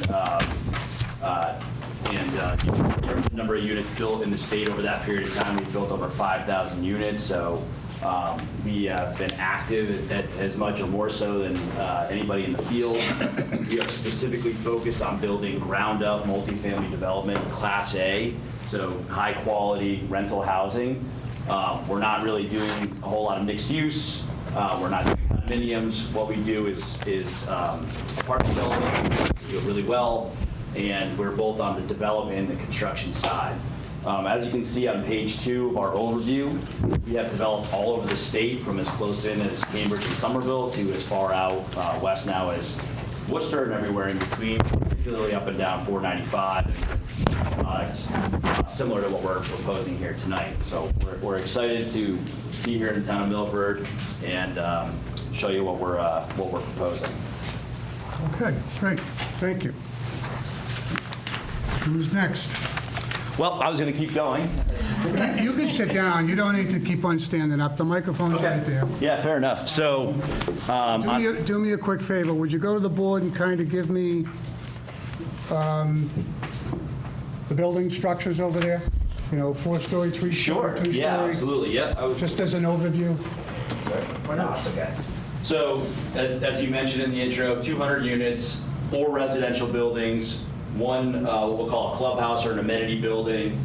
in terms of the number of units built in the state over that period of time, we've built over 5,000 units. So we have been active as much or more so than anybody in the field. We are specifically focused on building ground-up multifamily development, Class A, so high-quality rental housing. We're not really doing a whole lot of mixed use. We're not doing condominiums. What we do is apartment development. We do it really well. And we're both on the development and the construction side. As you can see on page 2 of our overview, we have developed all over the state, from as close in as Cambridge and Somerville to as far out west now as Worcester and everywhere in between, particularly up and down 495. It's similar to what we're proposing here tonight. So we're excited to be here in the town of Milford and show you what we're proposing. Okay, great. Thank you. Who's next? Well, I was going to keep going. You can sit down. You don't need to keep on standing up. The microphone's right there. Yeah, fair enough. So, Do me a quick favor. Would you go to the board and kind of give me the building structures over there? You know, 4-story, 3-story, 2-story? Yeah, absolutely. Yeah. Just as an overview. No, it's okay. So, as you mentioned in the intro, 200 units, 4 residential buildings, 1 what we'll call a clubhouse or an amenity building.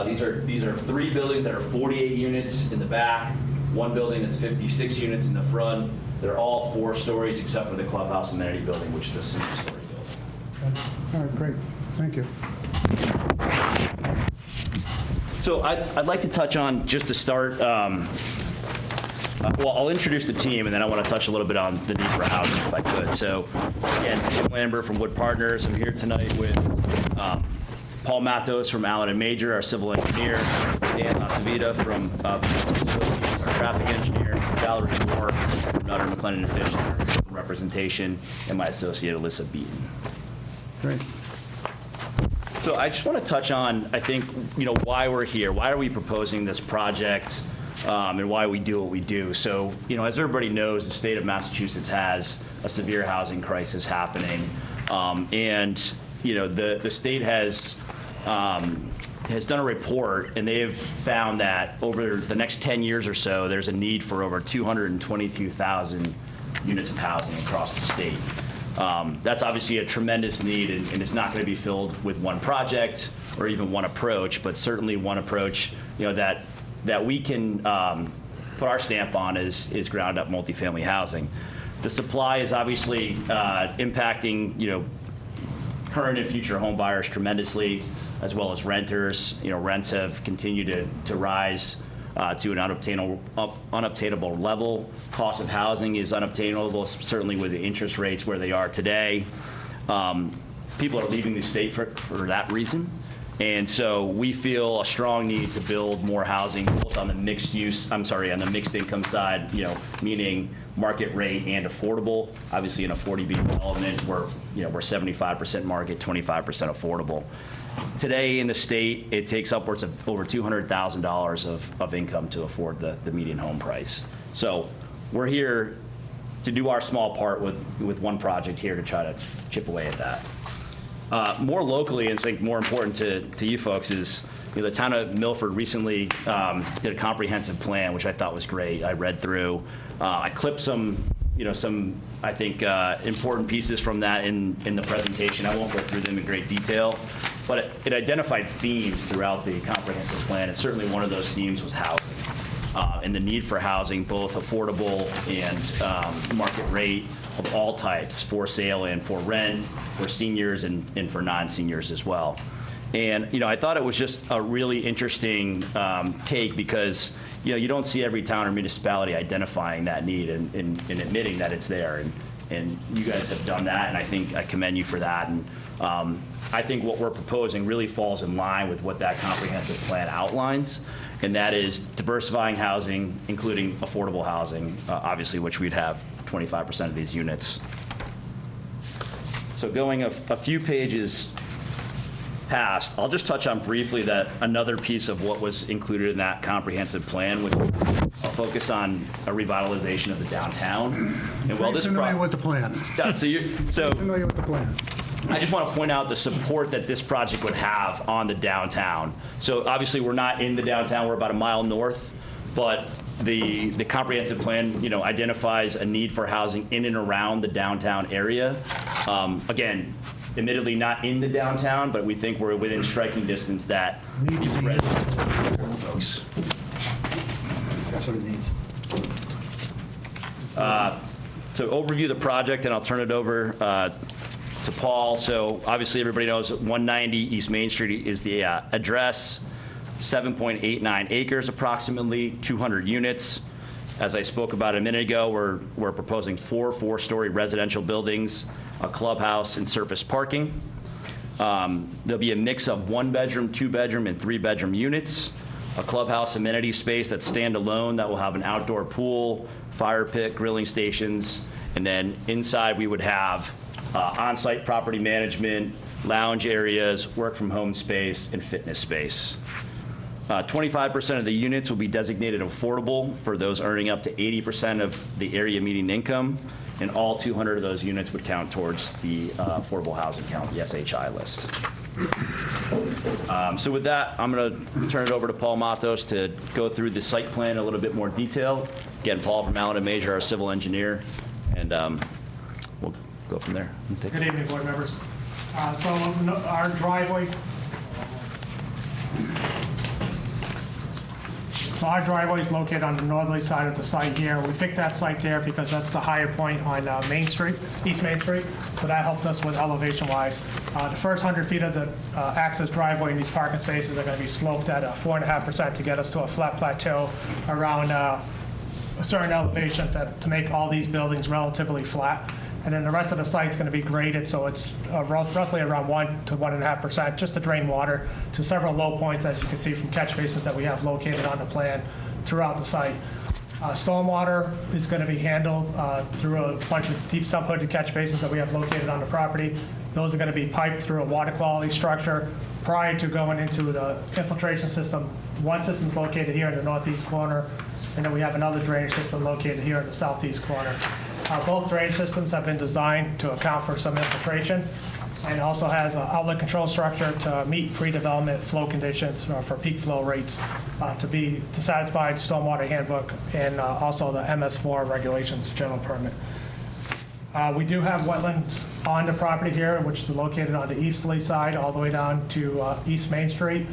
These are 3 buildings that are 48 units in the back, 1 building that's 56 units in the front. They're all 4 stories except for the clubhouse amenity building, which is a single-story building. All right, great. Thank you. So I'd like to touch on, just to start, well, I'll introduce the team, and then I want to touch a little bit on the need for housing, if I could. So, again, Jim Lambert from Wood Partners. I'm here tonight with Paul Matos from Allen & Major, our civil engineer, Dan Lasavita from Associates, our traffic engineer, Valerie Moore from Nutter, McLennan & Fish, our representation, and my associate, Alyssa Beaton. Great. So I just want to touch on, I think, why we're here. Why are we proposing this project? And why we do what we do. So, as everybody knows, the state of Massachusetts has a severe housing crisis happening. And, the state has done a report, and they've found that over the next 10 years or so, there's a need for over 222,000 units of housing across the state. That's obviously a tremendous need, and it's not going to be filled with one project or even one approach, but certainly one approach, that we can put our stamp on is ground-up multifamily housing. The supply is obviously impacting, current and future home buyers tremendously, as well as renters. Rents have continued to rise to an unobtainable level. Cost of housing is unobtainable, certainly with the interest rates where they are today. People are leaving the state for that reason. And so we feel a strong need to build more housing, both on the mixed income side, meaning market rate and affordable. Obviously, in a 40B development, we're 75% market, 25% affordable. Today in the state, it takes upwards of over $200,000 of income to afford the median home price. So we're here to do our small part with one project here to try to chip away at that. More locally, and I think more important to you folks is, the town of Milford recently did a comprehensive plan, which I thought was great. I read through. I clipped some I think important pieces from that in the presentation. I won't go through them in great detail, but it identified themes throughout the comprehensive plan, and certainly one of those themes was housing. And the need for housing, both affordable and market rate of all types, for sale and for rent, for seniors and for non-seniors as well. And, I thought it was just a really interesting take because, you don't see every town or municipality identifying that need and admitting that it's there. And you guys have done that, and I think I commend you for that. And I think what we're proposing really falls in line with what that comprehensive plan outlines, and that is diversifying housing, including affordable housing, obviously, which we'd have 25% of these units. So going a few pages past, I'll just touch on briefly that another piece of what was included in that comprehensive plan was a focus on a revitalization of the downtown. And while this Familiar with the plan. Yeah, so Familiar with the plan. I just want to point out the support that this project would have on the downtown. So obviously, we're not in the downtown, we're about a mile north, but the comprehensive plan, identifies a need for housing in and around the downtown area. Again, admittedly not in the downtown, but we think we're within striking distance that these residents would folks. That's what it needs. To overview the project, and I'll turn it over to Paul. So obviously, everybody knows 190 East Main Street is the address. 7.89 acres, approximately 200 units. As I spoke about a minute ago, we're proposing 4-story residential buildings, a clubhouse, and surface parking. There'll be a mix of 1-bedroom, 2-bedroom, and 3-bedroom units, a clubhouse amenity space that's standalone that will have an outdoor pool, fire pit, grilling stations, and then inside we would have on-site property management, lounge areas, work-from-home space, and fitness space. 25% of the units will be designated affordable for those earning up to 80% of the area median income, and all 200 of those units would count towards the affordable housing count, the SHI list. So with that, I'm going to turn it over to Paul Matos to go through the site plan in a little bit more detail. Again, Paul from Allen & Major, our civil engineer, and we'll go from there. Good evening, board members. So our driveway. So our driveway is located on the northerly side of the site here. We picked that site there because that's the higher point on Main Street, East Main Street. So that helped us with elevation-wise. The first 100 feet of the access driveway in these parking spaces are going to be sloped at 4.5% to get us to a flat plateau around a certain elevation to make all these buildings relatively flat. And then the rest of the site's going to be graded, so it's roughly around 1 to 1.5%, just to drain water to several low points, as you can see from catch basins that we have located on the plan throughout the site. Stormwater is going to be handled through a bunch of deep subhooded catch basins that we have located on the property. Those are going to be piped through a water quality structure prior to going into the infiltration system. One system's located here in the northeast corner, and then we have another drainage system located here in the southeast corner. Both drainage systems have been designed to account for some infiltration, and also has an outlet control structure to meet pre-development flow conditions for peak flow rates to satisfy stormwater handbook and also the MS4 regulations general permit. We do have wetlands on the property here, which is located on the easterly side all the way down to East Main Street.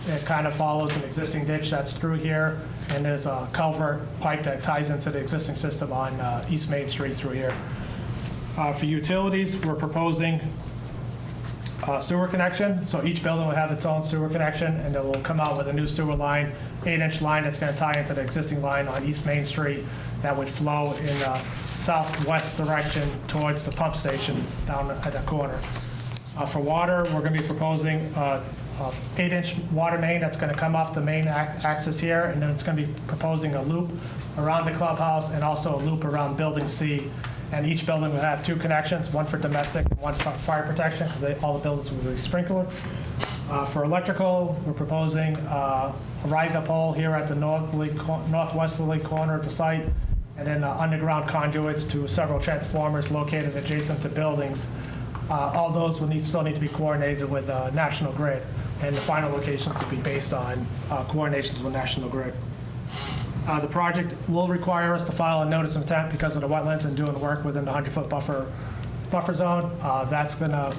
It kind of follows an existing ditch that's through here, and there's a culvert pipe that ties into the existing system on East Main Street through here. For utilities, we're proposing a sewer connection. So each building will have its own sewer connection, and it will come out with a new sewer line, 8-inch line that's going to tie into the existing line on East Main Street that would flow in the southwest direction towards the pump station down at that corner. For water, we're going to be proposing 8-inch water main that's going to come off the main axis here, and then it's going to be proposing a loop around the clubhouse and also a loop around Building C. And each building will have 2 connections, one for domestic and one for fire protection, because all the buildings will be sprinkled. For electrical, we're proposing a rise-up pole here at the northwesterly corner of the site, and then underground conduits to several transformers located adjacent to buildings. All those will still need to be coordinated with National Grid, and the final locations will be based on coordinations with National Grid. The project will require us to file a notice of intent because of the wetlands and doing work within the 100-foot buffer zone.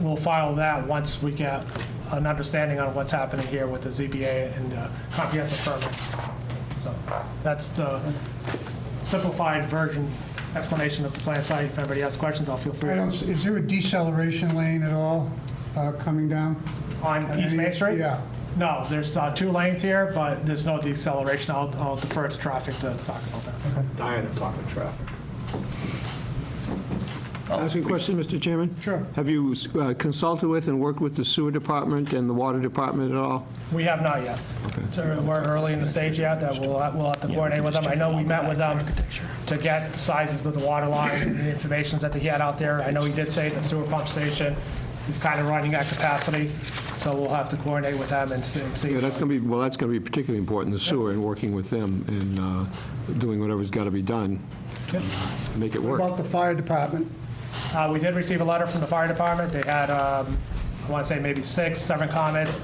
We'll file that once we get an understanding on what's happening here with the ZBA and comprehensive permit. So that's the simplified version explanation of the plant site. If anybody has questions, I'll feel free. Is there a deceleration lane at all coming down? On East Main Street? Yeah. No, there's 2 lanes here, but there's no deceleration. I'll defer to traffic to talk about that. Dying to talk to traffic. Ask a question, Mr. Chairman? Sure. Have you consulted with and worked with the sewer department and the water department at all? We have not yet. So we're early in the stage yet that we'll have to coordinate with them. I know we met with them to get the sizes of the water line and the information that he had out there. I know he did say the sewer pump station is kind of running at capacity, so we'll have to coordinate with them and see. Yeah, that's going to be particularly important, the sewer, and working with them and doing whatever's got to be done to make it What work. about the fire department? We did receive a letter from the fire department. They had, I want to say maybe 6, 7 comments.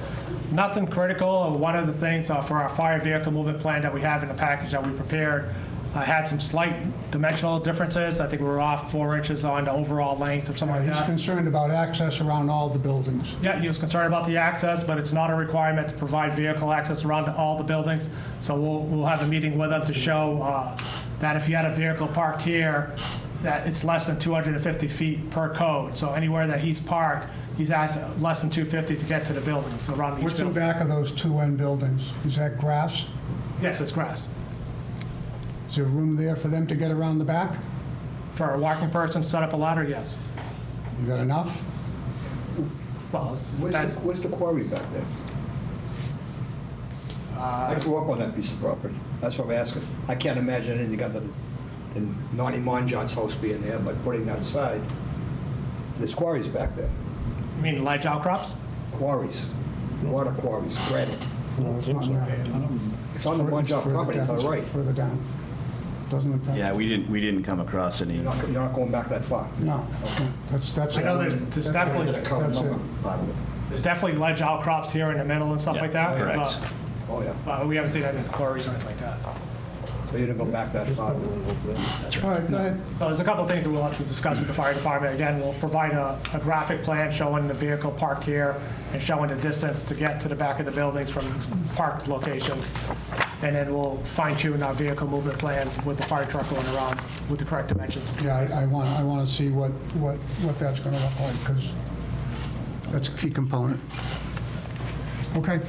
Nothing critical. One of the things for our fire vehicle movement plan that we have in the package that we prepared had some slight dimensional differences. I think we were off 4 inches on the overall length or something like He's that. concerned about access around all the buildings. Yeah, he was concerned about the access, but it's not a requirement to provide vehicle access around all the buildings. So we'll have a meeting with him to show that if you had a vehicle parked here, that it's less than 250 feet per code. So anywhere that he's parked, he's asked less than 250 to get to the building. It's around each What's in building. back of those 2 end buildings? Is that grass? Yes, it's grass. Is there room there for them to get around the back? For a walking person, set up a ladder, yes. You got enough? Well, Where's the quarry back there? I grew up on that piece of property. That's what I'm asking. I can't imagine anything other than Naughty Monjohn's house being there, but putting that aside, there's quarries back there. you mean ledge outcrops? Quarries, water quarries, granite. It's on that. It's on the Monjohn Further property, down, to the right. Further down. Doesn't it? Yeah, we didn't come across any. You're not going back that far. No. That's. I know there's definitely, The current That's it. number part of it. there's definitely ledge outcrops here in the middle and stuff like that. correct. Oh, yeah. But we haven't seen any quarries or anything like that. So you didn't go back that far. All right, go ahead. So there's a couple of things that we'll have to discuss with the fire department. Again, we'll provide a graphic plan showing the vehicle parked here and showing the distance to get to the back of the buildings from parked locations. And then we'll fine tune our vehicle movement plan with the fire truck going around with the correct dimensions. Yeah, I want to see what that's going to look like, because that's a key component. Okay.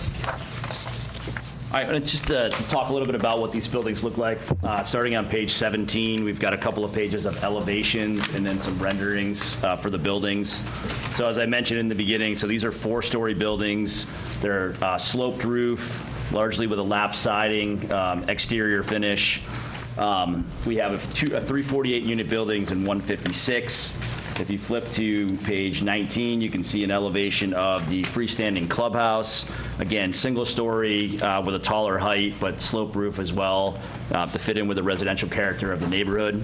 All right, and just to talk a little bit about what these buildings look like. Starting on page 17, we've got a couple of pages of elevations and then some renderings for the buildings. So as I mentioned in the beginning, so these are 4-story buildings. They're sloped roof, largely with a lap siding, exterior finish. We have 348 unit buildings and 156. If you flip to page 19, you can see an elevation of the freestanding clubhouse. Again, single story with a taller height, but slope roof as well to fit in with the residential character of the neighborhood.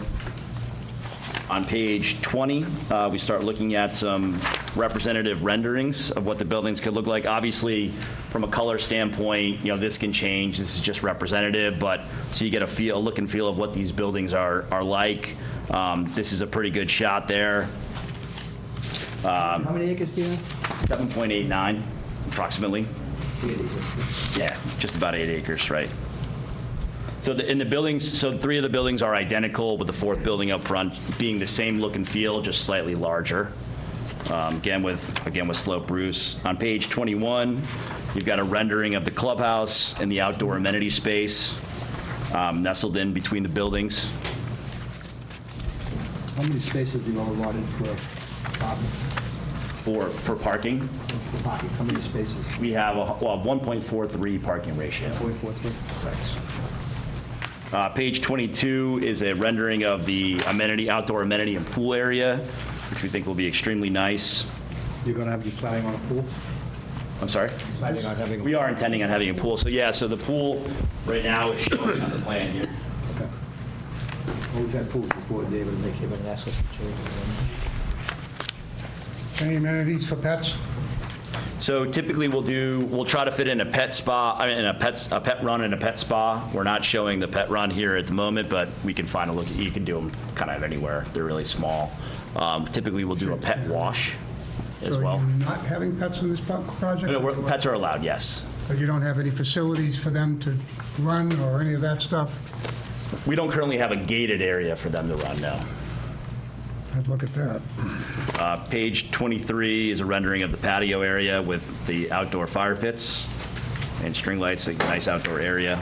On page 20, we start looking at some representative renderings of what the buildings could look like. Obviously, from a color standpoint, this can change. This is just representative, but so you get a look and feel of what these buildings are like. This is a pretty good shot there. How many acres do you have? 7.89, approximately. Yeah, just about 8 acres, right. So in the buildings, so 3 of the buildings are identical, with the 4th building up front being the same look and feel, just slightly larger. Again with slope roofs. On page 21, you've got a rendering of the clubhouse and the outdoor amenity space nestled in between the buildings. How many spaces do you all allotted for parking? For parking, For parking, how many spaces? we have a 1.43 parking ratio. 0.43? Page 22 is a rendering of the outdoor amenity and pool area, which we think will be extremely nice. You're going to have you planning on a pool? I'm sorry? Planning on having a We are intending on having a pool. So yeah, so the pool right now is shown on the plan here. We've had pools before, David, and they came in and asked us to change it. Any amenities for pets? So typically we'll try to fit in a pet spa, I mean, a pet run and a pet spa. We're not showing the pet run here at the moment, but we can find a look, you can do them kind of anywhere. They're really small. Typically we'll do a pet wash as So well. you're not having pets in this project? Pets are allowed, yes. But you don't have any facilities for them to run or any of that stuff? We don't currently have a gated area for them to run, no. I'd look at that. Page 23 is a rendering of the patio area with the outdoor fire pits and string lights, a nice outdoor area.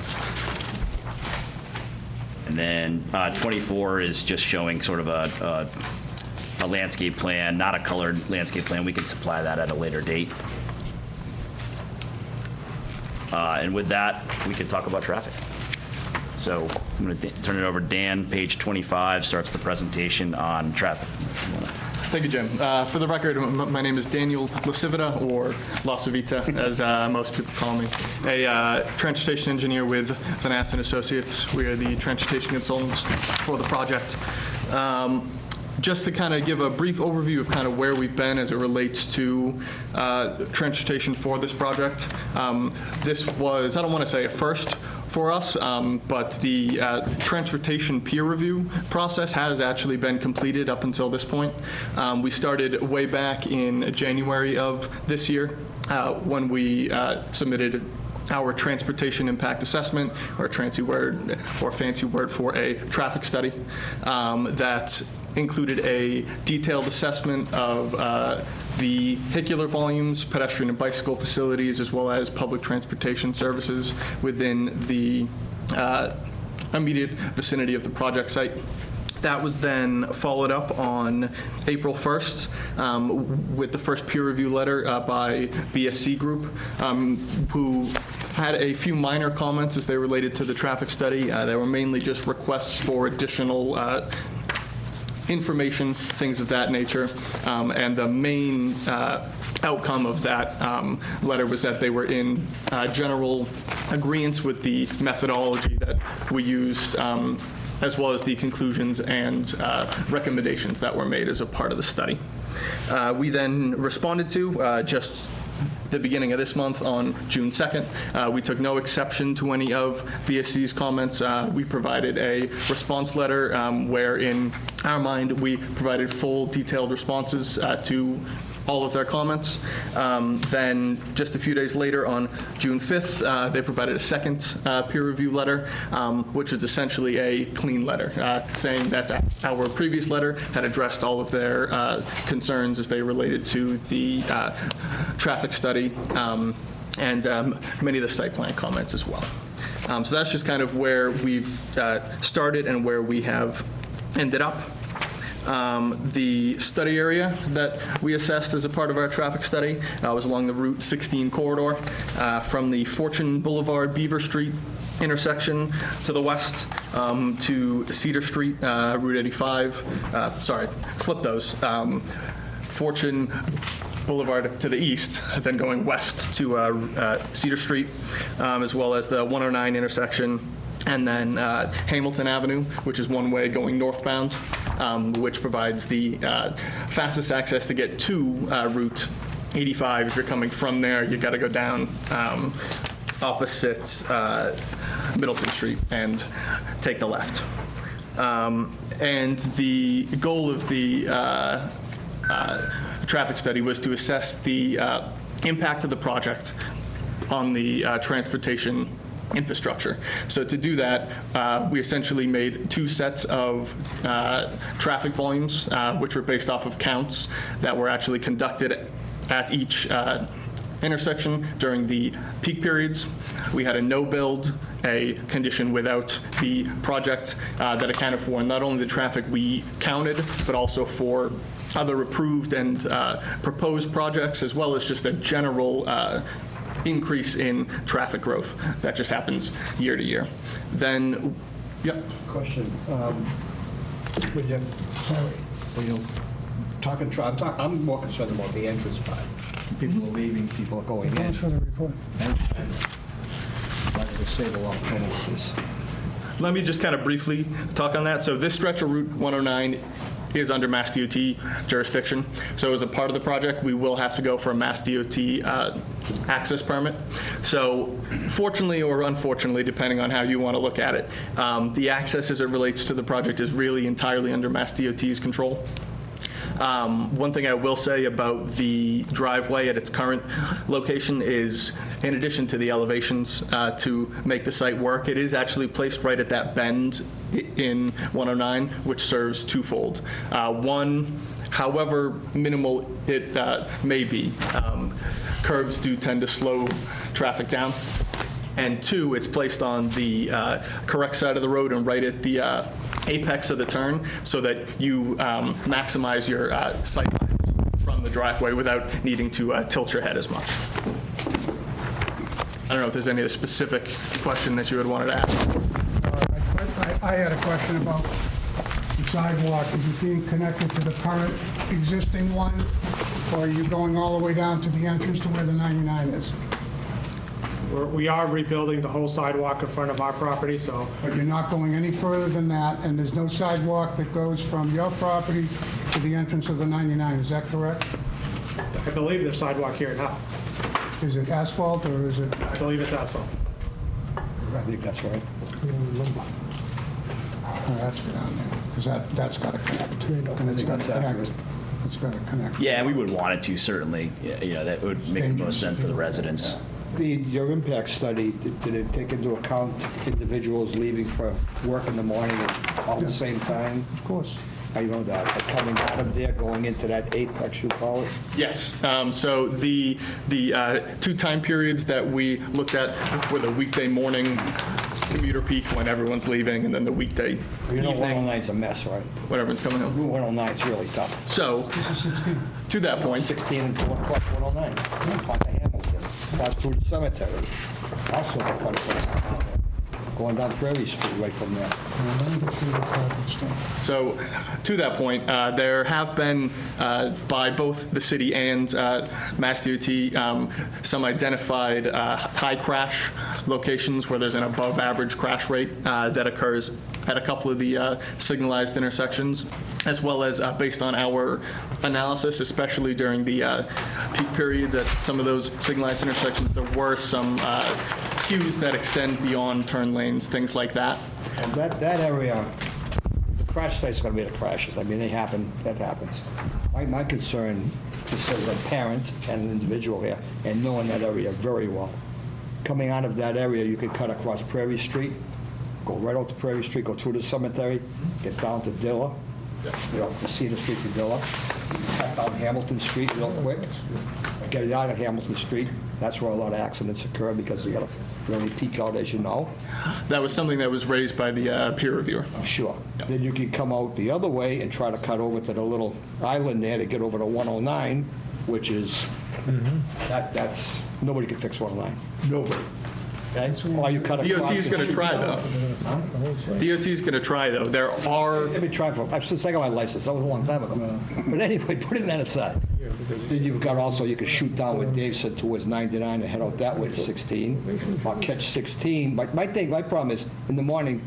And then 24 is just showing sort of a landscape plan, not a colored landscape plan. We can supply that at a later date. And with that, we can talk about traffic. So I'm going to turn it over to Dan. Page 25 starts the presentation on traffic. Thank you, Jim. For the record, my name is Daniel Lasivita, or Lasivita, as most people call me. A transportation engineer with Vanass & Associates. We are the transportation consultants for the project. Just to kind of give a brief overview of kind of where we've been as it relates to transportation for this project. This was, I don't want to say a first for us, but the transportation peer review process has actually been completed up until this point. We started way back in January of this year when we submitted our transportation impact assessment, or fancy word for a traffic study that included a detailed assessment of vehicular volumes, pedestrian and bicycle facilities, as well as public transportation services within the immediate vicinity of the project site. That was then followed up on April 1st with the first peer review letter by BSC Group, who had a few minor comments as they related to the traffic study. They were mainly just requests for additional information, things of that nature. And the main outcome of that letter was that they were in general agreement with the methodology that we used, as well as the conclusions and recommendations that were made as a part of the study. We then responded to just the beginning of this month on June 2nd. We took no exception to any of BSC's comments. We provided a response letter where, in our mind, we provided full detailed responses to all of their comments. Then just a few days later, on June 5th, they provided a second peer review letter, which was essentially a clean letter, saying that our previous letter had addressed all of their concerns as they related to the traffic study and many of the site plan comments as well. So that's just kind of where we've started and where we have ended up. The study area that we assessed as a part of our traffic study was along the Route 16 corridor from the Fortune Boulevard Beaver Street intersection to the west to Cedar Street, Route 85. Sorry, flip those. Fortune Boulevard to the east, then going west to Cedar Street, as well as the 109 intersection, and then Hamilton Avenue, which is one way going northbound, which provides the fastest access to get to Route 85. If you're coming from there, you've got to go down opposite Middleton Street and take the left. And the goal of the traffic study was to assess the impact of the project on the transportation infrastructure. So to do that, we essentially made two sets of traffic volumes, which were based off of counts that were actually conducted at each intersection during the peak periods. We had a no-build, a condition without the project that accounted for not only the traffic we counted, but also for other approved and proposed projects, as well as just a general increase in traffic growth that just happens year to year. Then, yep. Question. When you I'm more concerned about the entrance part. People are leaving, people are going in. Thanks for the report. Like to save a lot of penalties. let me just kind of briefly talk on that. So this stretch of Route 109 is under Mass DOT jurisdiction. So as a part of the project, we will have to go for a Mass DOT access permit. So fortunately or unfortunately, depending on how you want to look at it, the access as it relates to the project is really entirely under Mass DOT's control. One thing I will say about the driveway at its current location is, in addition to the elevations to make the site work, it is actually placed right at that bend in 109, which serves twofold. One, however minimal it may be, curves do tend to slow traffic down. And two, it's placed on the correct side of the road and right at the apex of the turn so that you maximize your sight lines from the driveway without needing to tilt your head as much. I don't know if there's any other specific question that you would want to ask. I had a question about the sidewalk. Is it being connected to the current existing one, or are you going all the way down to the entrance to where the 99 is? We are rebuilding the whole sidewalk in front of our property, so But you're not going any further than that, and there's no sidewalk that goes from your property to the entrance of the 99, is that correct? I believe there's sidewalk here now. Is it asphalt, or is it? I believe it's asphalt. I think that's right. Oh, that's down there, because that's got to connect. And it's got to connect. It's got to connect. Yeah, we would want it to, certainly. Yeah, that would make the most sense for the residents. Your impact study, did it take into account individuals leaving for work in the morning at all the same time? Of course. I know that, but coming out of there, going into that apex, you call it? Yes. So the two time periods that we looked at were the weekday morning commuter peak when everyone's leaving, and then the weekday You know, evening 109's a mess, right? when everyone's coming home. Route 109's really tough. So, to that point, 16 and 4 o'clock, 109. Talk to Hamilton, across through the cemetery. Also, the fun place down there. Going down Prairie Street right from there. so to that point, there have been, by both the city and Mass DOT, some identified high crash locations where there's an above average crash rate that occurs at a couple of the signalized intersections, as well as based on our analysis, especially during the peak periods at some of those signalized intersections, there were some queues that extend beyond turn lanes, things like that. And that area, the crash site's going to be the crashes. I mean, they happen, that happens. My concern is as a parent and an individual here, and knowing that area very well. Coming out of that area, you could cut across Prairie Street, go right out to Prairie Street, go through the cemetery, get down to Dilla, you know, Cedar Street to Dilla, cut down Hamilton Street real quick, get it out of Hamilton Street. That's where a lot of accidents occur because you got to really peak out, as you know. That was something that was raised by the peer reviewer. Sure. Then you can come out the other way and try to cut over to the little island there to get over to 109, which is, that's, nobody can fix 109. Nobody. Okay? Or you cut across. DOT's going to try, though. DOT's going to try, though. There are... Let me try since I got my license. That was a long time ago. But anyway, putting that aside. Then you've got also, you can shoot down what Dave said towards 99 and head out that way to 16. Or catch 16. My problem is, in the morning,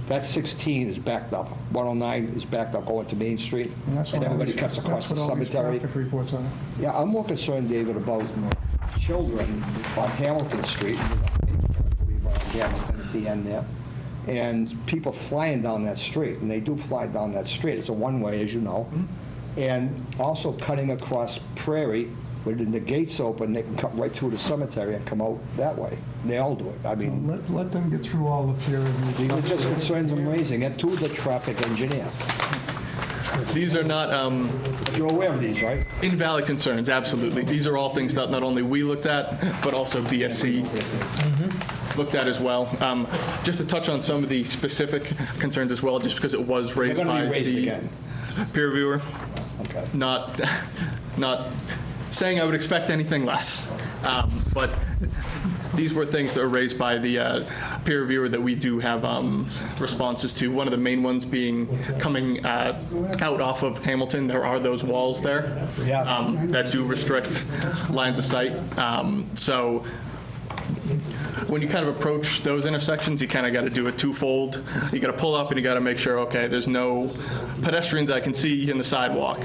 that 16 is backed up. 109 is backed up going to Main Street. And everybody cuts across the cemetery. Traffic reports on it. Yeah, I'm more concerned, David, about children on Hamilton Street, I believe on Hamilton at the end there, and people flying down that street, and they do fly down that street. It's a one-way, as you know. And also cutting across Prairie, when the gates open, they can cut right through the cemetery and come out that way. They all do it. I mean, Let them get through all the peer review. these are just concerns I'm raising, and to the traffic engineer. These are not You're aware of these, right? invalid concerns, absolutely. These are all things that not only we looked at, but also BSC looked at as well. Just to touch on some of the specific concerns as well, just because it was raised They're gonna by be raised the again. peer reviewer. Okay. Not saying I would expect anything less, but these were things that were raised by the peer reviewer that we do have responses to. One of the main ones being coming out off of Hamilton. There are those walls there that do restrict lines of sight. So when you kind of approach those intersections, you kind of got to do a twofold. You got to pull up and you got to make sure, okay, there's no pedestrians I can see in the sidewalk.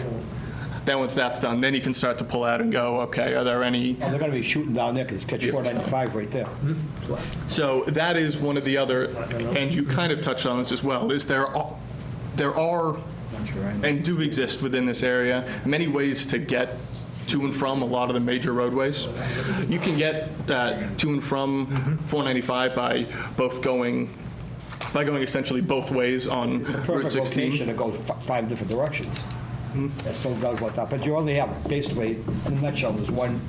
Then once that's done, then you can start to pull out and go, okay, are there any? Oh, they're going to be shooting down there because it's catch 495 right there. So that is one of the other, and you kind of touched on this as well, is there are and do exist within this area many ways to get to and from a lot of the major roadways. You can get to and from 495 by going essentially both ways on Route Perfect 16. location to go 5 different directions. That's no doubt about that. But you only have, basically, in a nutshell, there's one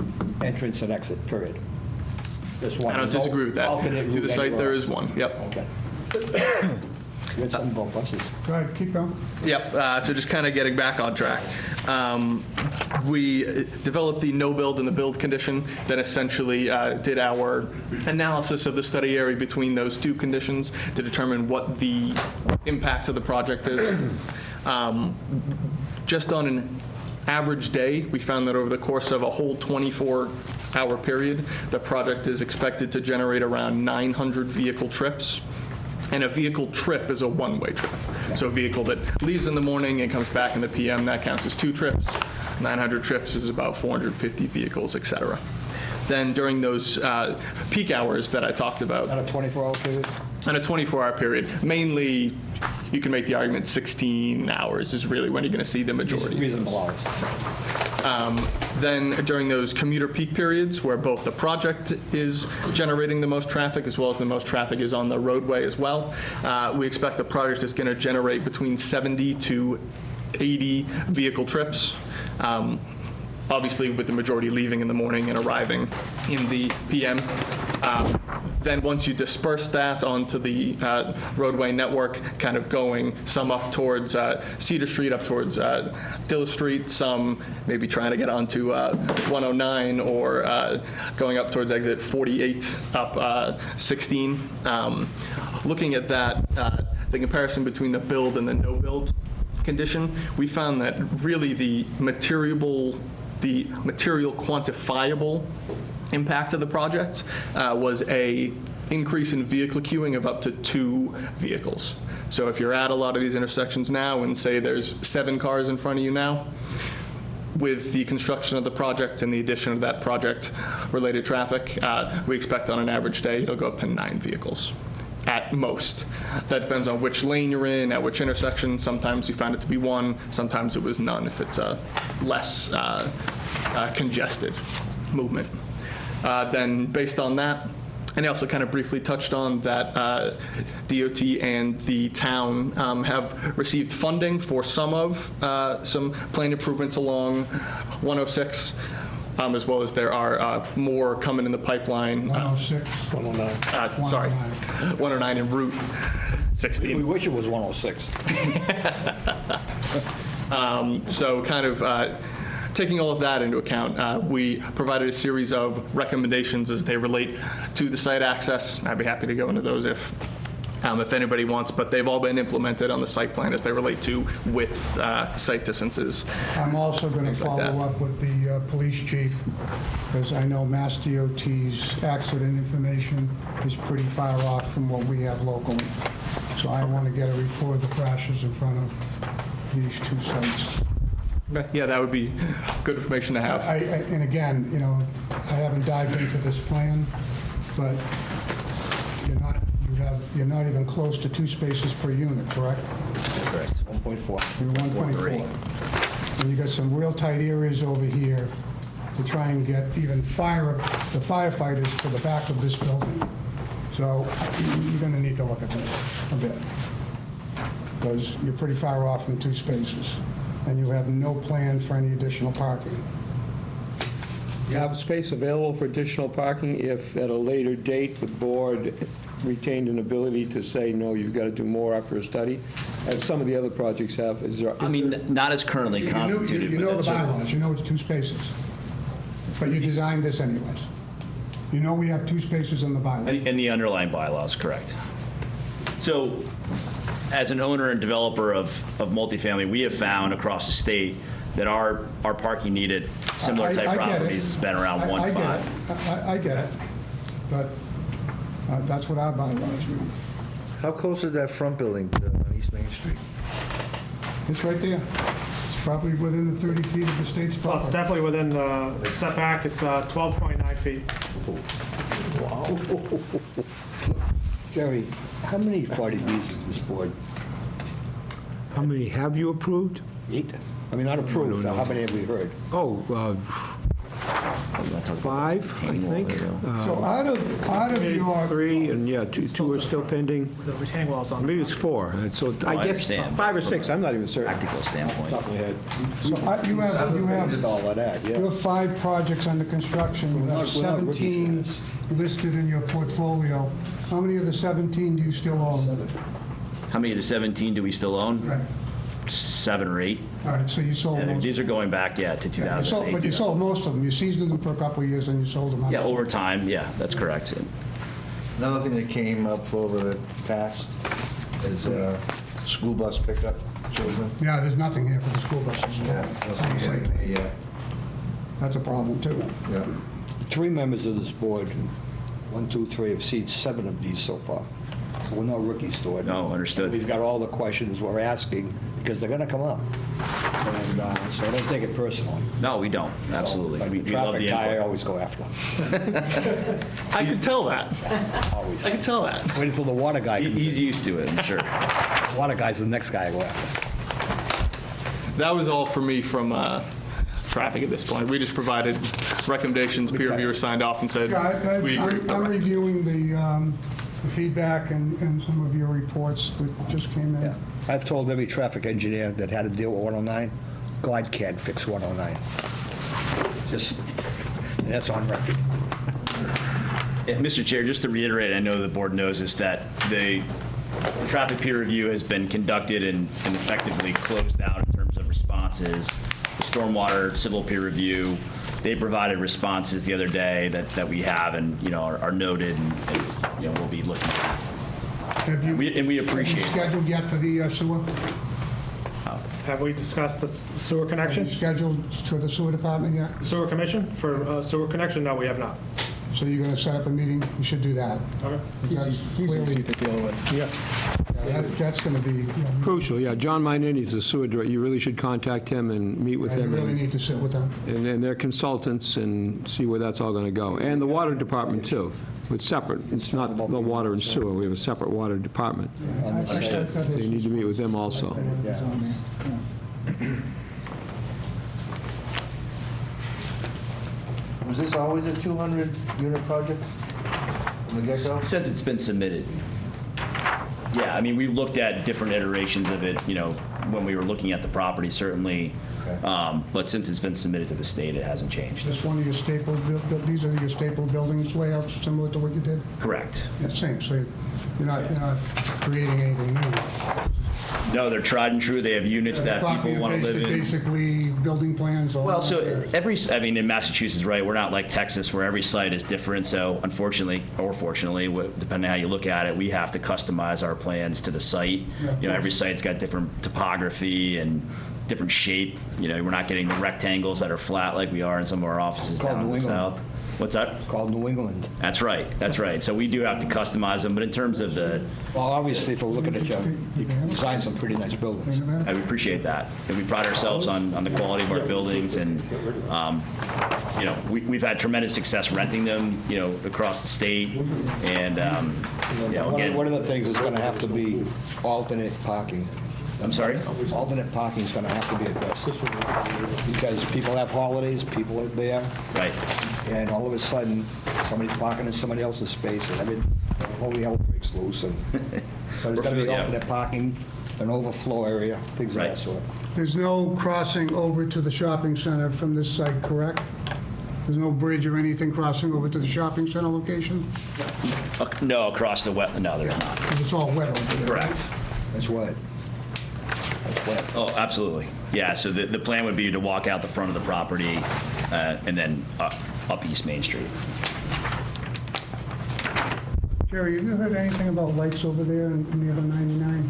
entrance and exit, period. There's one. I don't There's no disagree with that. alternate To the route site, anywhere there else. is one, yep. Okay. You had something about buses. Go ahead, keep going. Yep, so just kind of getting back on track. We developed the no-build and the build condition, then essentially did our analysis of the study area between those two conditions to determine what the impact of the project is. Just on an average day, we found that over the course of a whole 24-hour period, the project is expected to generate around 900 vehicle trips. And a vehicle trip is a one-way trip. So a vehicle that leaves in the morning and comes back in the PM, that counts as 2 trips. 900 trips is about 450 vehicles, et cetera. Then during those peak hours that I talked about. On a 24-hour period? On a 24-hour period, mainly you can make the argument 16 hours is really when you're going to see the majority. Reasonable hours. Then during those commuter peak periods where both the project is generating the most traffic as well as the most traffic is on the roadway as well, we expect the project is going to generate between 70 to 80 vehicle trips. Obviously with the majority leaving in the morning and arriving in the PM. Then once you disperse that onto the roadway network, kind of going some up towards Cedar Street, up towards Dilla Street, some maybe trying to get onto 109 or going up towards exit 48 up 16. Looking at that, the comparison between the build and the no build condition, we found that really the material quantifiable impact of the project was a increase in vehicle queuing of up to 2 vehicles. So if you're at a lot of these intersections now and say there's 7 cars in front of you now, with the construction of the project and the addition of that project-related traffic, we expect on an average day it'll go up to 9 vehicles. At most. That depends on which lane you're in, at which intersection. Sometimes you find it to be 1, sometimes it was none if it's a less congested movement. Then based on that, and I also kind of briefly touched on that DOT and the town have received funding for some planned improvements along 106. As well as there are more coming in the pipeline. 106. 109. Sorry, 109 en Route 16. We wish it was 106. So kind of taking all of that into account, we provided a series of recommendations as they relate to the site access. I'd be happy to go into those if anybody wants, but they've all been implemented on the site plan as they relate to width, site distances. I'm also going to things like follow that. up with the police chief, because I know Mass DOT's accident information is pretty far off from what we have locally. So I want to get a report of the crashes in front of these 2 sites. Yeah, that would be good information to have. And again, you know, I haven't dived into this plan, but you're not even close to 2 spaces per unit, correct? Correct. 1.4. You're 1.4. And you got some real tight areas over here to try and get even the firefighters to the back of this building. So you're going to need to look at this a bit, because you're pretty far off in 2 spaces, and you have no plan for any additional parking. You have space available for additional parking if at a later date the board retained an ability to say, no, you've got to do more after a study, as some of the other projects have. I mean, not as currently constituted. You but know the that's certainly- bylaws, you know it's 2 spaces, but you designed this anyways. You know we have 2 spaces in the bylaw. In the underlying bylaws, correct. So, as an owner and developer of multifamily, we have found across the state that our parking needed similar type I get it. properties has been around I 1.5. get it. I get it. but that's what our bylaws mean. How close is that front building to East Main Street? It's right there. It's probably within the 30 feet of the state's Well, it's property. definitely within the setback. It's 12.9 feet. Jerry, how many 40Bs is this board? How many have you approved? 8? I mean, not approved, No. how many have we heard? Oh, 5, I think. So out of your, 3, and yeah, two are still pending. The retaining walls on. Maybe it's 4. And so I guess understand. 5 or 6, I'm not even certain. Practical standpoint. Top of my head. so you have All of that, yeah. You have 5 projects under construction. You have We're not rookie 17 status. listed in your portfolio. How many of the 17 do you still own? How many of the 17 do we still own? Right. 7 or 8. All right, so you sold And most. these are going back, to You sold- 2008. But you sold most of them. You seasoned them for a couple of years and you sold them. Yeah, over time, yeah, that's correct. Another thing that came up over the past is school bus pickup children. Yeah, there's nothing here for the school buses. Yeah. That's a problem, too. Yeah. 3 members of this board, 1, 2, 3, have seen 7 of these so far. So we're not rookies to it. No, understood. We've got all the questions we're asking, because they're gonna come up. And so don't take it personally. No, we don't, absolutely. Like We the love traffic the guy, I input. always go after. I could tell that. Always. I could tell that. Wait until the water guy comes in. He's used to it, I'm sure. The water guy's the next guy I go after. That was all for me from traffic at this point. We just provided recommendations, peer reviewers signed off and said, Yeah, we agree with I'm that. reviewing the feedback and some of your reports that just came in. Yeah. I've told every traffic engineer that had to deal with 109, God can't fix 109. Just, that's on record. Yeah, Mr. Chair, just to reiterate, I know the board knows this, that the traffic peer review has been conducted and effectively closed out in terms of responses. The stormwater civil peer review, they provided responses the other day that we have and, are noted and we'll be looking at. Have you And we appreciate it. scheduled yet for the sewer? Have we discussed the sewer Have you connection? scheduled for the sewer department yet? Sewer commission for sewer connection? No, we have not. So you're going to set up a meeting? You should do that. Okay. Because clearly, to deal with. yeah, that's going to be, Crucial, yeah. John Mainini's the sewer director. You really should contact him and meet with you him. really need to sit with them. And their consultants and see where that's all going to go. And the water department, too. It's separate. It's not the water and sewer. We have a separate water department. Understood. So you need to meet with them also. Was this always a 200-unit project from the get-go? Since it's been submitted. Yeah, I mean, we looked at different iterations of it, when we were looking at the property, certainly. Okay. But since it's been submitted to the state, it hasn't changed. Just one of your staple, these are your staple buildings layouts similar to what you did? Correct. Yeah, same, so you're not creating anything new. No, they're tried and true. They have units that Copy people and want to live pasted, in. Basically, building plans. all Well, that so there. in Massachusetts, right, we're not like Texas where every site is different. So unfortunately, or fortunately, depending on how you look at it, we have to customize our plans to the site. Every site's got different topography and different shape. We're not getting the rectangles that are flat like we are in some of our offices called down in New the England. south. What's that? It's called New England. That's right. That's right. So we do have to customize them, but in terms of the, Well, obviously, if we're looking at you designed some pretty nice buildings. I appreciate that. And we pride ourselves on the quality of our buildings and, we've had tremendous success renting them, across the state. And, again, One of the things is gonna have to be alternate parking. I'm sorry? Alternate parking is gonna have to be addressed. Because people have holidays, people are there, Right. and all of a sudden, somebody's parking in somebody else's space, and holy hell breaks loose. And so there's gonna be Yeah. alternate parking, an overflow area, things of Right. that sort. There's no crossing over to the shopping center from this site, correct? There's no bridge or anything crossing over to the shopping center location? No, across the wet, no, there's not. 'Cause it's all wet over there. Correct. That's wet. That's wet. Oh, absolutely. Yeah, so the plan would be to walk out the front of the property and then up East Main Street. Jerry, have you heard anything about lights over there in the other 99?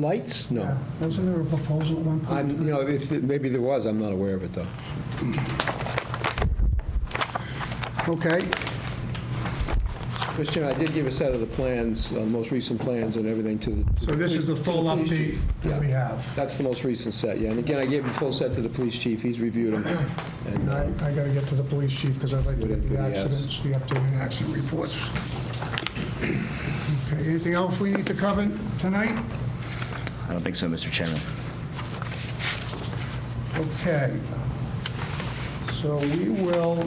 Lights? Yeah. No. Wasn't there a proposal at one point? If maybe there was, I'm not aware of it, though. Okay. Mr. Chairman, I did give a set of the plans, most recent plans and everything to the... So this is the full to police update chief. that we Yeah. have. That's the most recent set, yeah. And again, I gave the full set to the police chief, he's reviewed them. And, I got to get to the police chief because I'd like to get the Whatever he has. accidents, the updated accident reports. Okay, anything else we need to cover tonight? I don't think so, Mr. Chairman. Okay. So we will,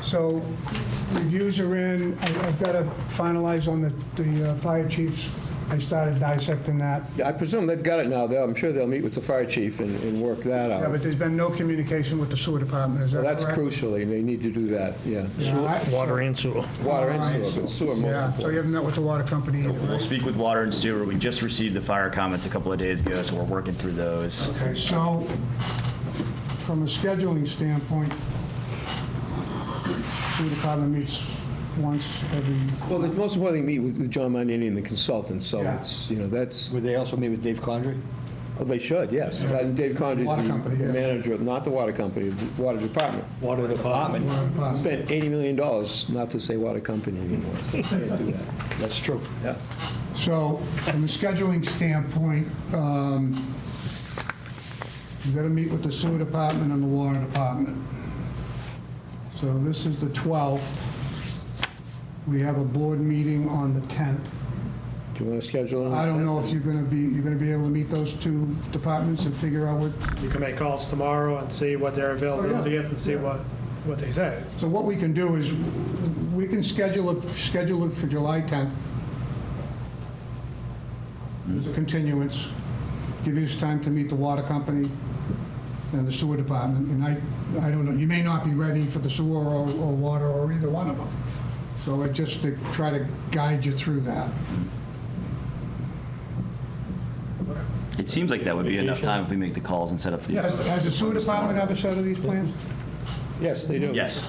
so reviews are in. I've got to finalize on the fire chiefs. I started dissecting that. yeah, I presume they've got it now. I'm sure they'll meet with the fire chief and work that Yeah, out. but there's been no communication with the sewer department, is that Well, correct? that's crucial, they need to do that, yeah. Yeah, Water and sewer. Water and sewer, but sewer most Yeah, so you important. haven't met with the water company either, We'll right? speak with Water and Sewer. We just received the fire comments a couple of days ago, so we're working through those. Okay, so from a scheduling standpoint, sewer department meets once every, Well, the most important thing, meet with John Manini and the consultants, so Yeah. it's, that's, Would they also meet with Dave Condrey? oh, they should, yes. And Dave Condrey's Water company, the yeah. manager, not the water company, the water department. Water department. water department. Spent $80 million not to say water company anymore, so you can't do that. That's true. Yeah. So from a scheduling standpoint, you've got to meet with the sewer department and the water department. So this is the 12th. We have a board meeting on the 10th. Do you want to schedule it? on the I don't 10th? know if you're going to be able to meet those two departments and figure out what, You can make calls tomorrow and see what their availability is and see what they say. so what we can do is, we can schedule it for July 10th. There's a continuance, give you time to meet the water company and the sewer department. And I don't know, you may not be ready for the sewer or water or either one of them. So it just to try to guide you through that. It seems like that would be enough time if we make the calls and set up the... Has the sewer department have a set of these plans? Yes, they do. Yes.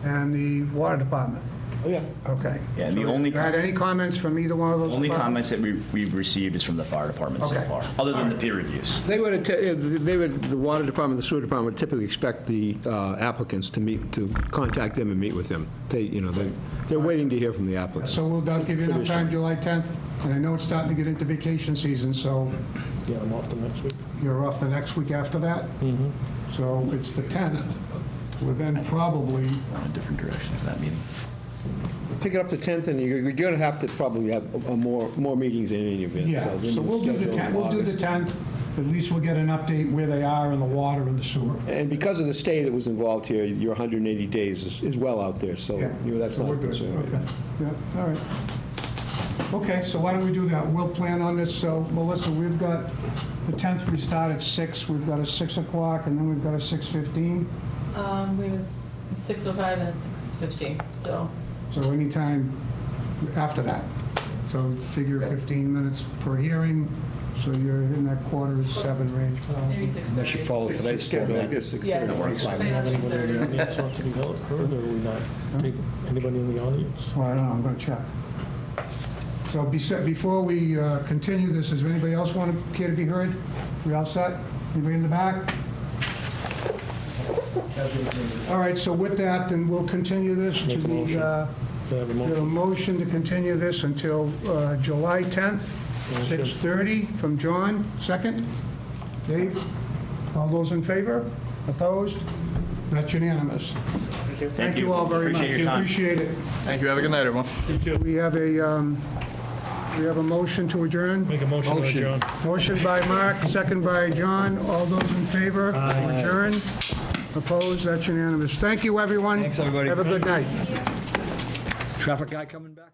And the water department? Oh, yeah. Okay. Yeah, and the only... You had any comments from either one of those Only departments? comments that we've received is from the fire department so Okay. far, other than the peer reviews. They would, the water department, the sewer department would typically expect the applicants to contact them and meet with them. They're waiting to hear from the applicants. So will that give you enough time, July 10th? And I know it's starting to get into vacation season, so Yeah, I'm off the next week. you're off the next week after that? So it's the 10th. We're then probably, Going in a different direction for that meeting. Pick it up the 10th, and you're going to have to probably have more meetings in any event. yeah, then so we'll do the schedule 10th, in we'll do the August. 10th. At least we'll get an update where they are in the water and the sewer. And because of the stay that was involved here, your 180 days is well out there, so Yeah. that's So not we're a good. concern. Okay, yeah, all right. Okay, so why don't we do that? We'll plan on this, so Melissa, we've got, the 10th we start at 6, we've got a 6 o'clock, and then we've got a 6:15. We have a 6:05 and a 6:15, so. So anytime after that. So figure 15 minutes per hearing, so you're in that 6:45 range. Maybe 6:30. Unless you follow today's schedule. I guess 6:30. Yeah. Do we have anybody in the audience want to be heard, or are we not taking anybody in the audience? Well, I don't know, I'm going to check. So before we continue this, does anybody else care to be heard? We all set? Anybody in the back? All right, so with that, then we'll continue this to Make a motion. the, Do I have a we have a motion? motion to continue this until July 10th, 6:30 from John. Second? Dave? All those in favor? Opposed? That's unanimous. Thank you all very much. Appreciate your time. Appreciate it. Thank you. Have a good night, everyone. We have a motion to adjourn. Make a motion to adjourn. Motion by Mark, second by John. All those in favor? To adjourn? Opposed? That's unanimous. Thank you, everyone. Thanks, everybody. Have a good night. Traffic guy coming back?